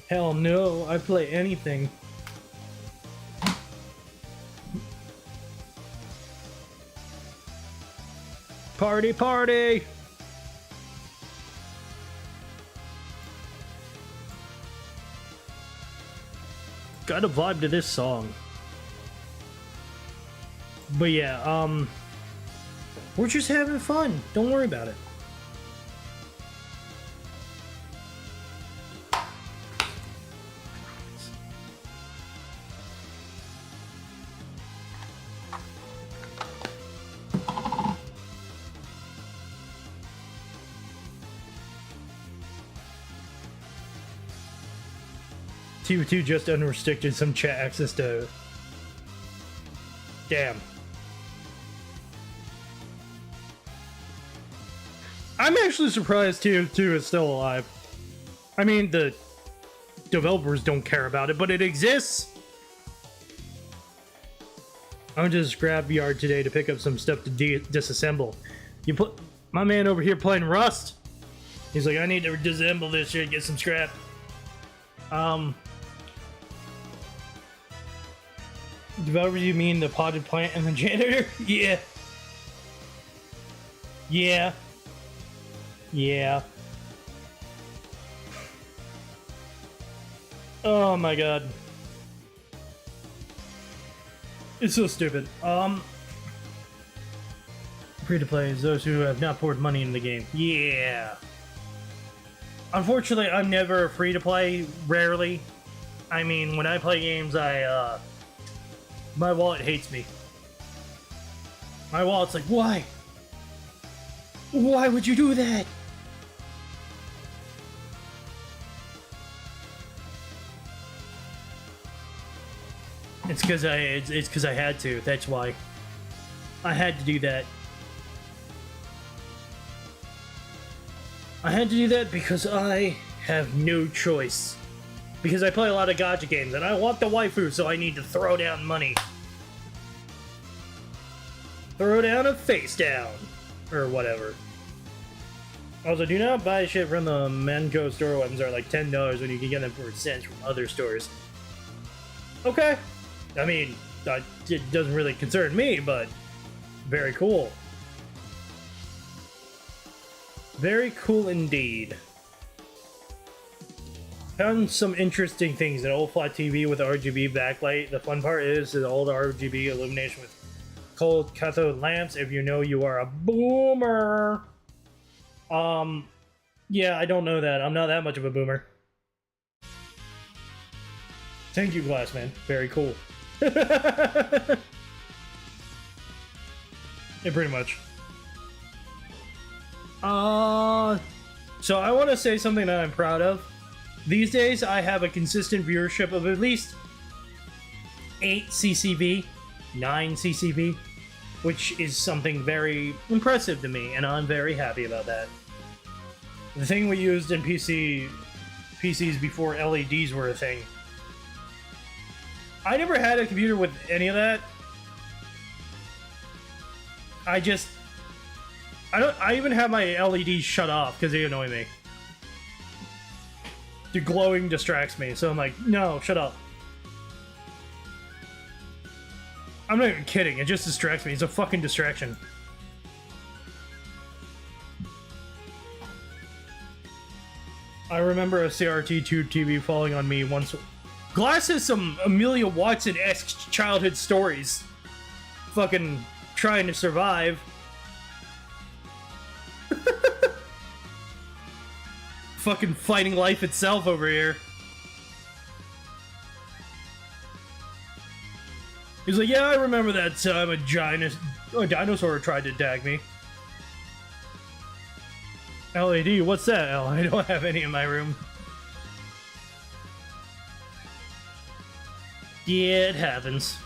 Hell no, I play anything. Party, party! Got a vibe to this song. But yeah, we're just having fun. Don't worry about it. T2 just unrestricted some chat access to... Damn. I'm actually surprised T2 is still alive. I mean, the developers don't care about it, but it exists. I'm just grab yard today to pick up some stuff to disassemble. You put my man over here playing Rust. He's like, I need to disassemble this shit, get some scrap. Developer, you mean the potted plant and the janitor? Yeah. Yeah. Yeah. Oh my god. It's so stupid. Free to play is those who have not poured money into the game. Yeah. Unfortunately, I'm never free to play, rarely. I mean, when I play games, my wallet hates me. My wallet's like, why? Why would you do that? It's because I had to. That's why. I had to do that. I had to do that because I have no choice. Because I play a lot of gacha games and I want the waifu, so I need to throw down money. Throw down a face down. Or whatever. Also, do not buy shit from the Manco store. Ones are like $10 when you can get them for cents from other stores. Okay. I mean, it doesn't really concern me, but very cool. Very cool indeed. Found some interesting things. An old flat TV with RGB backlight. The fun part is the old RGB illumination with cold cathode lamps. If you know, you are a boomer. Yeah, I don't know that. I'm not that much of a boomer. Thank you, Glassman. Very cool. Yeah, pretty much. So I want to say something that I'm proud of. These days, I have a consistent viewership of at least 8 CCV, 9 CCV, which is something very impressive to me, and I'm very happy about that. The thing we used in PCs before LEDs were a thing. I never had a computer with any of that. I even have my LEDs shut off because they annoy me. The glowing distracts me, so I'm like, no, shut up. I'm not even kidding, it just distracts me. It's a fucking distraction. I remember a CRT2 TV falling on me once. Glass has some Amelia Watson-esque childhood stories. Fucking trying to survive. Fucking fighting life itself over here. He's like, yeah, I remember that time a dinosaur tried to attack me. LED, what's that? Oh, I don't have any in my room. Yeah, it happens.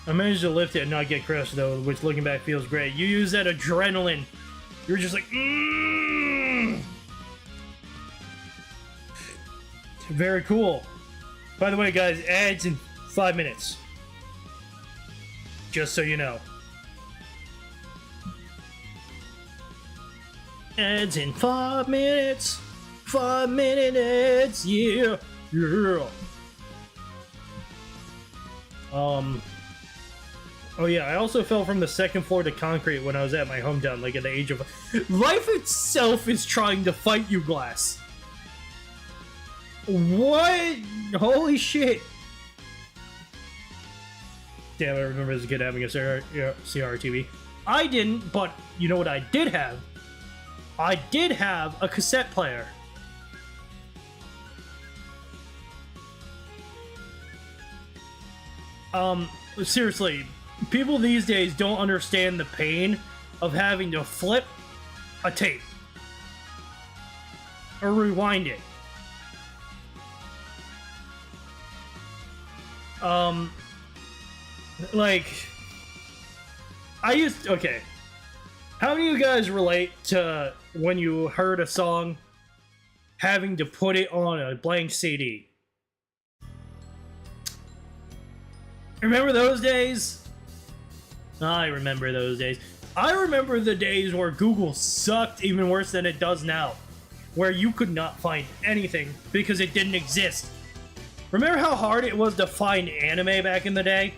I managed to lift it and not get crushed though, which looking back feels great. You use that adrenaline. You were just like, Very cool. By the way, guys, ads in 5 minutes. Just so you know. Ads in 5 minutes. 5-minute ads, yeah. Yeah. Oh yeah, I also fell from the second floor to concrete when I was at my hometown, like at the age of... Life itself is trying to fight you, Glass. What? Holy shit. Damn, I remember this kid having a CRTV. I didn't, but you know what I did have? I did have a cassette player. Seriously, people these days don't understand the pain of having to flip a tape. or rewind it. Like, okay. How many of you guys relate to when you heard a song having to put it on a blank CD? Remember those days? I remember those days. I remember the days where Google sucked even worse than it does now, where you could not find anything because it didn't exist. Remember how hard it was to find anime back in the day?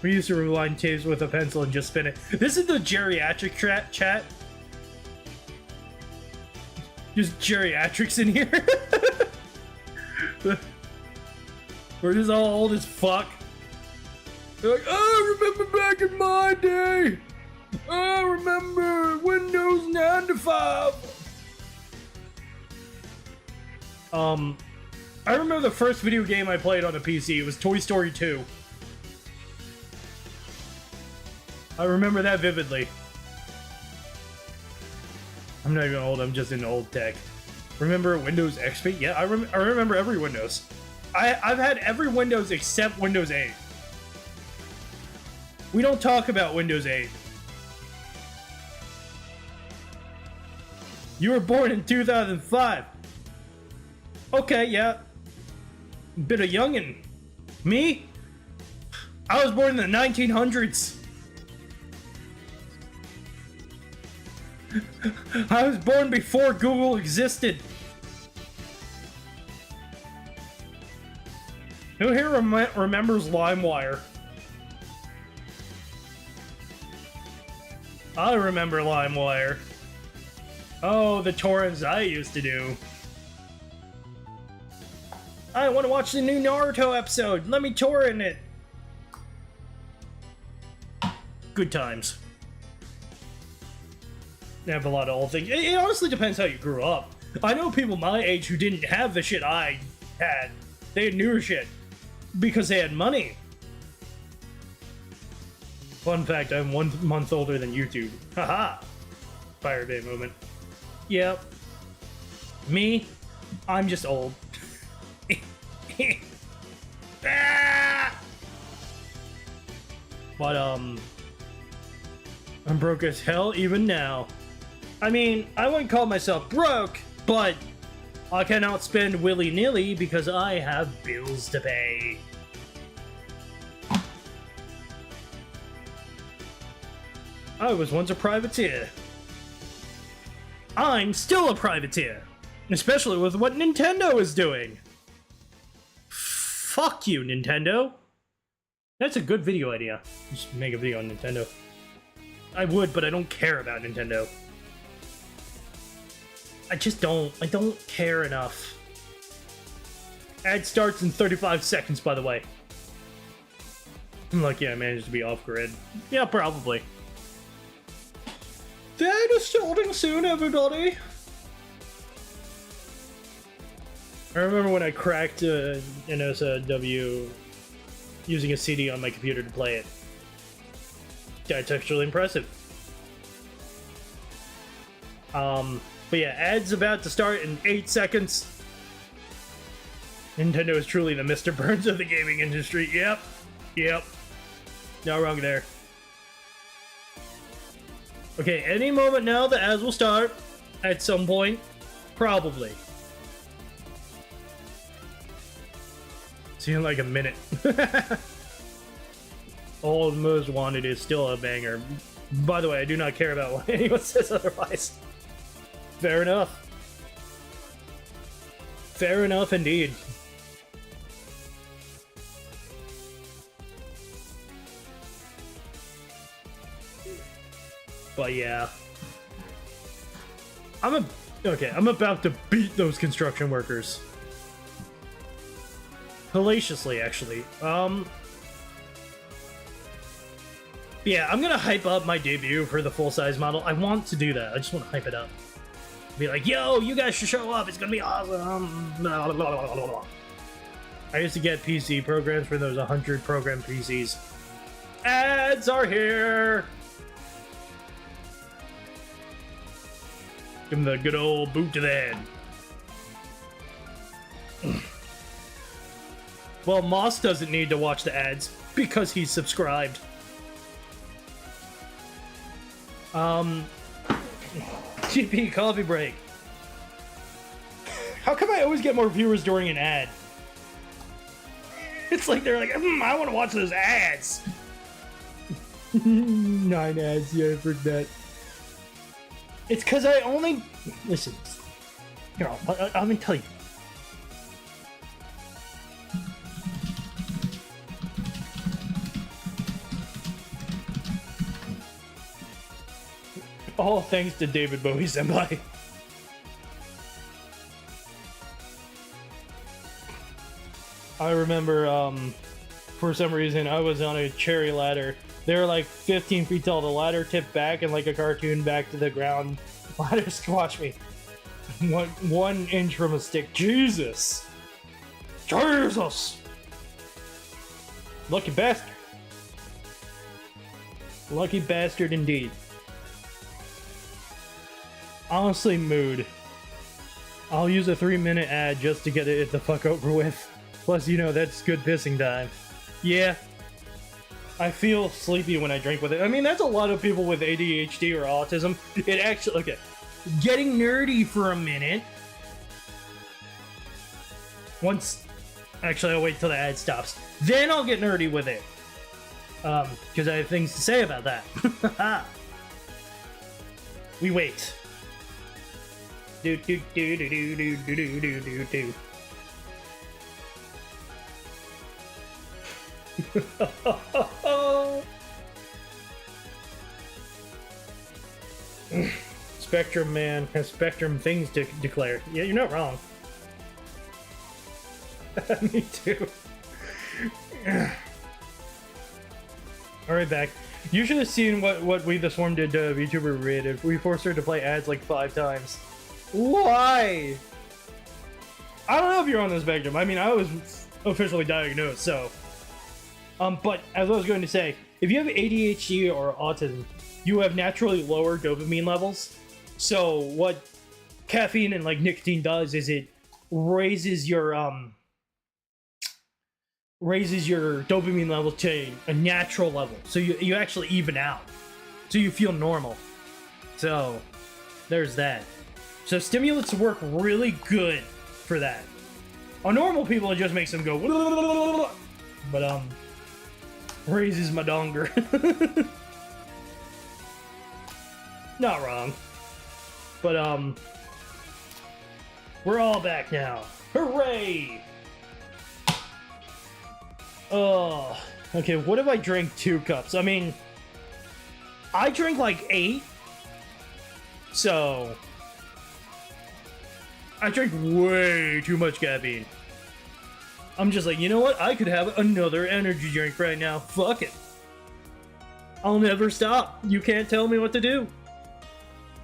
We used to rewind tapes with a pencil and just spin it. This is the geriatric chat. Just geriatrics in here. We're just all old as fuck. They're like, oh, remember back in my day. Oh, remember Windows 95. I remember the first video game I played on a PC. It was Toy Story 2. I remember that vividly. I'm not even old, I'm just in old tech. Remember Windows XP? Yeah, I remember every Windows. I've had every Windows except Windows 8. We don't talk about Windows 8. You were born in 2005. Okay, yeah. Bit of youngin'. Me? I was born in the 1900s. I was born before Google existed. Who here remembers LimeWire? I remember LimeWire. Oh, the torrents I used to do. I want to watch the new Naruto episode. Let me torrent it. Good times. They have a lot of old things. It honestly depends how you grew up. I know people my age who didn't have the shit I had. They had newer shit because they had money. Fun fact, I'm 1 month older than YouTube. Haha. Fire Day moment. Yep. Me? I'm just old. Ah! But, I'm broke as hell even now. I mean, I wouldn't call myself broke, but I cannot spend willy-nilly because I have bills to pay. I was once a privateer. I'm still a privateer, especially with what Nintendo is doing. Fuck you, Nintendo. That's a good video idea. Just make a video on Nintendo. I would, but I don't care about Nintendo. I don't care enough. Ad starts in 35 seconds, by the way. I'm lucky I managed to be off-grid. Yeah, probably. That is starting soon, everybody! I remember when I cracked an SW using a CD on my computer to play it. That's actually impressive. But yeah, ads about to start in 8 seconds. Nintendo is truly the Mr. Burns of the gaming industry. Yep. No wrong there. Okay, any moment now the ads will start. At some point. Probably. See in like a minute. All Most Wanted is still a banger. By the way, I do not care about what anyone says otherwise. Fair enough. Fair enough indeed. But yeah. I'm about to beat those construction workers. Hellaciously, actually. Yeah, I'm gonna hype up my debut for the full-size model. I want to do that. I just want to hype it up. Be like, yo, you guys should show up. It's gonna be awesome. Blah, blah, blah, blah, blah. I used to get PC programs for those 100 program PCs. Ads are here. Give him the good old boot to the head. Well, Moss doesn't need to watch the ads because he's subscribed. GP coffee break. How come I always get more viewers during an ad? It's like they're like, I want to watch those ads. 9 ads, yeah, for that. It's because I only... Listen. Here, I'm going to tell you. All thanks to David Bowie Senpai. I remember, for some reason, I was on a cherry ladder. They were like 15 feet tall. The ladder tipped back and like a cartoon back to the ground. Ladder squashed me. 1 inch from a stick. Jesus! Jesus! Lucky bastard. Lucky bastard indeed. Honestly, mood. I'll use a 3-minute ad just to get it the fuck over with. Plus, you know, that's good pissing time. Yeah. I feel sleepy when I drink with it. I mean, that's a lot of people with ADHD or autism. It actually... Okay. Getting nerdy for a minute. Once... Actually, I'll wait till the ad stops. Then I'll get nerdy with it. Because I have things to say about that. We wait. Do do do do do do do do do do. Spectrum Man has Spectrum things to declare. Yeah, you're not wrong. Me too. Alright, back. You should have seen what We The Swarm did to VTuber Rated. We forced her to play ads like 5 times. Why? I don't know if you're on the spectrum. I mean, I was officially diagnosed, so... but as I was going to say, if you have ADHD or autism, you have naturally lower dopamine levels. So what caffeine and like nicotine does is it raises your dopamine level to a natural level. So you actually even out. So you feel normal. So there's that. So stimulants work really good for that. On normal people, it just makes them go. But raises my donger. Not wrong. But we're all back now. Hooray! Oh, okay. What if I drink 2 cups? I mean, I drink like 8, so I drink way too much caffeine. I'm just like, you know what? I could have another energy drink right now. Fuck it. I'll never stop. You can't tell me what to do.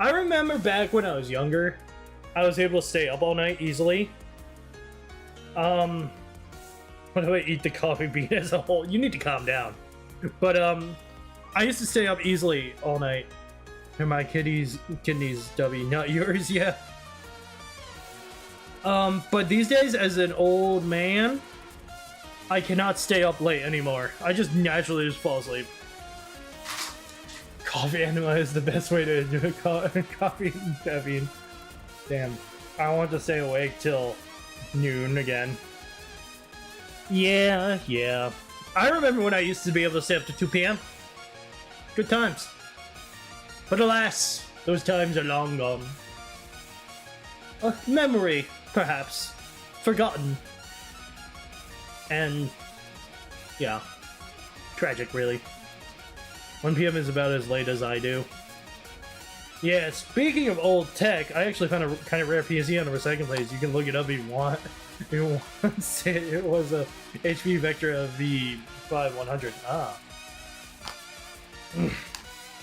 I remember back when I was younger, I was able to stay up all night easily. What do I eat the coffee bean as a whole? You need to calm down. But I used to stay up easily all night. And my kidneys, W, not yours, yeah. But these days, as an old man, I cannot stay up late anymore. I just naturally just fall asleep. Coffee enema is the best way to do it. Coffee and caffeine. Damn. I want to stay awake till noon again. Yeah. I remember when I used to be able to stay up to 2 p.m. Good times. But alas, those times are long gone. A memory, perhaps. Forgotten. And, yeah. Tragic, really. 1 p.m. is about as late as I do. Yeah, speaking of old tech, I actually found a kind of rare PSE on our second place. You can look it up if you want. It was a HP Vector of V5100.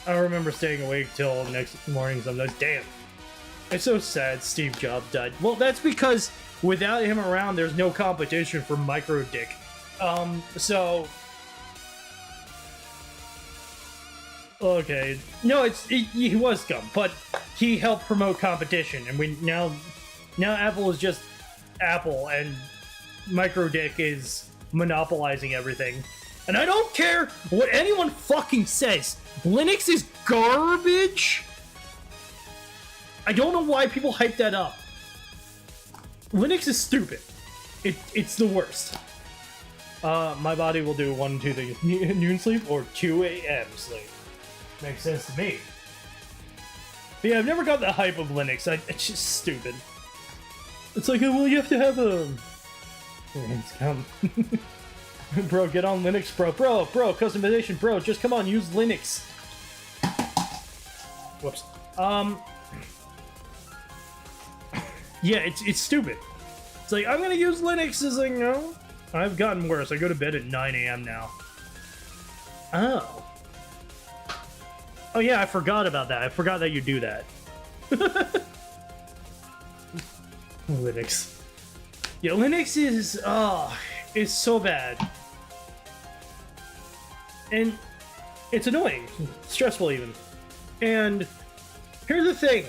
I remember staying awake till next morning sometimes. Damn. It's so sad Steve Jobs died. Well, that's because without him around, there's no competition for micro dick. So... Okay, no, he was scum, but he helped promote competition, and we now Apple is just Apple, and Microdick is monopolizing everything. And I don't care what anyone fucking says. Linux is garbage. I don't know why people hype that up. Linux is stupid. It's the worst. My body will do 1, 2 things. Noon sleep or 2 a.m. sleep. Makes sense to me. But yeah, I've never got the hype of Linux. It's just stupid. It's like, oh, well, you have to have a... It's come. Bro, get on Linux, bro. Bro, customization, bro. Just come on, use Linux. Whoops. Yeah, it's stupid. It's like, I'm gonna use Linux. It's like, no. I've gotten worse. I go to bed at 9 a.m. now. Oh. Oh yeah, I forgot about that. I forgot that you do that. Linux. Yeah, Linux is, it's so bad. And it's annoying. Stressful even. And here's the thing.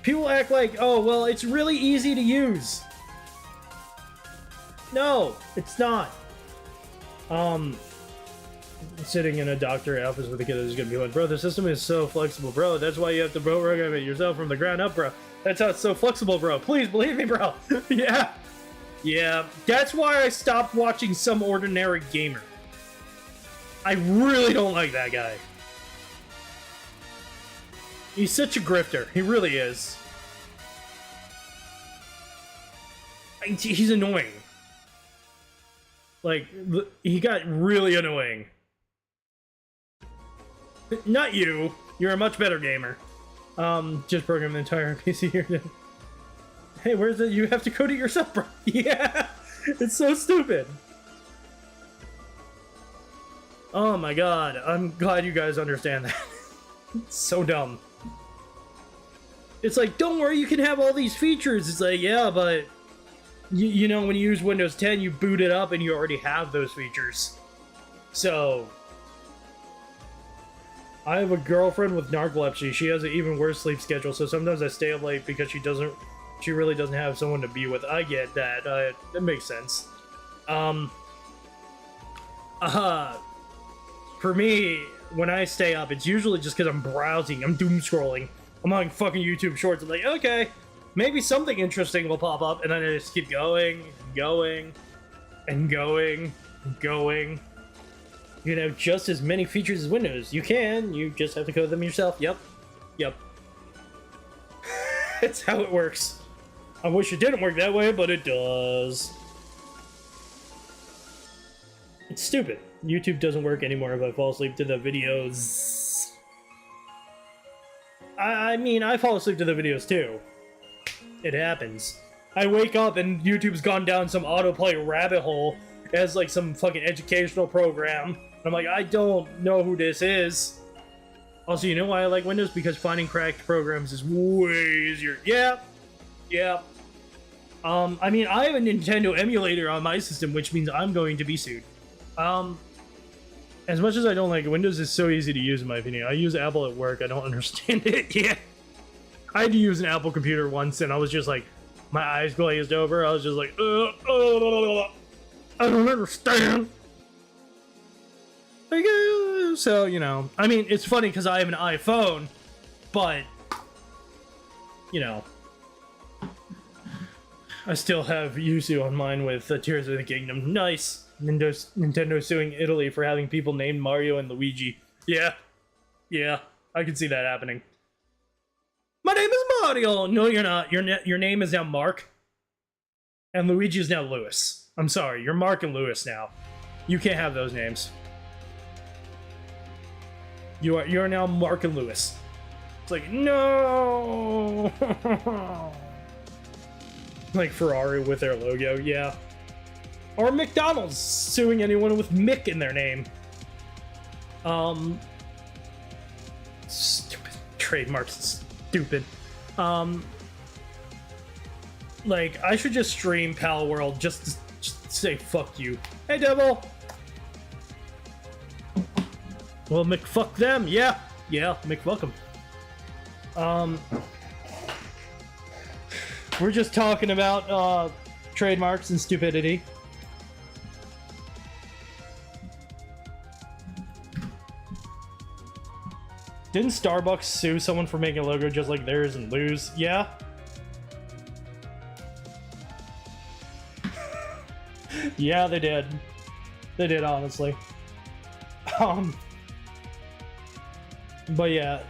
People act like, oh, well, it's really easy to use. No, it's not. Sitting in a doctor office with a kid is gonna be like, bro, the system is so flexible, bro. That's why you have to program it yourself from the ground up, bro. That's how it's so flexible, bro. Please believe me, bro. Yeah. Yeah. That's why I stopped watching Some Ordinary Gamer. I really don't like that guy. He's such a grifter. He really is. He's annoying. Like, he got really annoying. Not you. You're a much better gamer. Just program the entire PC here. Hey, where's it? You have to code it yourself, bro. Yeah, it's so stupid. Oh my god, I'm glad you guys understand that. It's so dumb. It's like, don't worry, you can have all these features. It's like, yeah, but you know, when you use Windows 10, you boot it up and you already have those features. So, I have a girlfriend with narcolepsy. She has an even worse sleep schedule, so sometimes I stay up late because she really doesn't have someone to be with. I get that. That makes sense. For me, when I stay up, it's usually just because I'm browsing. I'm doom scrolling. I'm on fucking YouTube Shorts. I'm like, okay, maybe something interesting will pop up, and then I just keep going, and going. You know, just as many features as Windows. You just have to code them yourself. Yep. It's how it works. I wish it didn't work that way, but it does. It's stupid. YouTube doesn't work anymore if I fall asleep to the videos. I mean, I fall asleep to the videos too. It happens. I wake up and YouTube's gone down some autoplay rabbit hole as like some fucking educational program. I'm like, I don't know who this is. Also, you know why I like Windows? Because finding cracked programs is way easier. Yeah. I mean, I have a Nintendo emulator on my system, which means I'm going to be sued. As much as I don't like it, Windows is so easy to use in my opinion. I use Apple at work. I don't understand it. Yeah. I had to use an Apple computer once, and I was just like, my eyes glazed over. I was just like, I don't understand. So, you know, I mean, it's funny because I have an iPhone, but, you know, I still have Yuzu on mine with Tears of the Kingdom. Nice. Nintendo suing Italy for having people named Mario and Luigi. Yeah, I can see that happening. My name is Mario! No, you're not. Your name is now Mark. And Luigi is now Lewis. I'm sorry, you're Mark and Lewis now. You can't have those names. You're now Mark and Lewis. It's like, no! Like Ferrari with their logo, yeah. Or McDonald's suing anyone with Mick in their name. Stupid. Trademarks, stupid. Like, I should just stream Pal World just to say fuck you. Hey, Devil! Well, McFuck them, yeah. Yeah, McWelcome. We're just talking about trademarks and stupidity. Didn't Starbucks sue someone for making a logo just like theirs and lose? Yeah. Yeah, they did. They did, honestly. But yeah.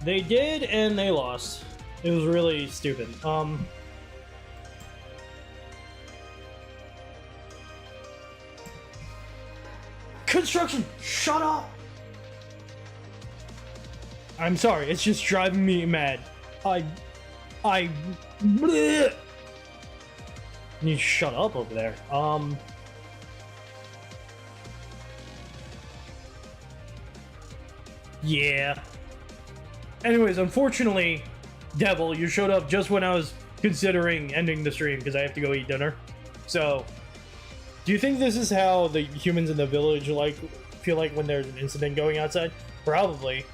They did, and they lost. It was really stupid. Construction! Shut up! I'm sorry, it's just driving me mad. Bleh. You need to shut up over there. Yeah. Anyways, unfortunately, Devil, you showed up just when I was considering ending the stream because I have to go eat dinner. So, do you think this is how the humans in the village feel like when there's an incident going outside? Probably.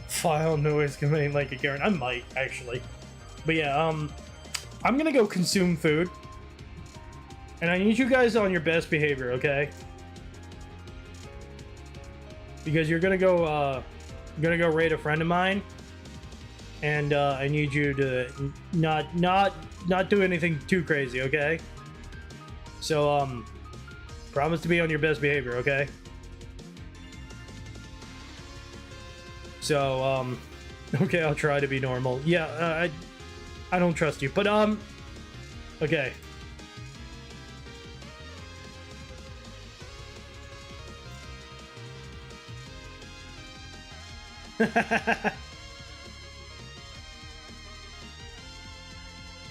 File noise coming like a Karen. I might actually, but yeah. I'm gonna go consume food, and I need you guys on your best behavior, okay? Because you're gonna go raid a friend of mine, and I need you to not do anything too crazy, okay? So promise to be on your best behavior, okay? So okay, I'll try to be normal. Yeah, I don't trust you, but okay.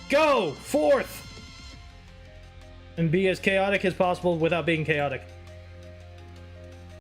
Go forth and be as chaotic as possible without being chaotic.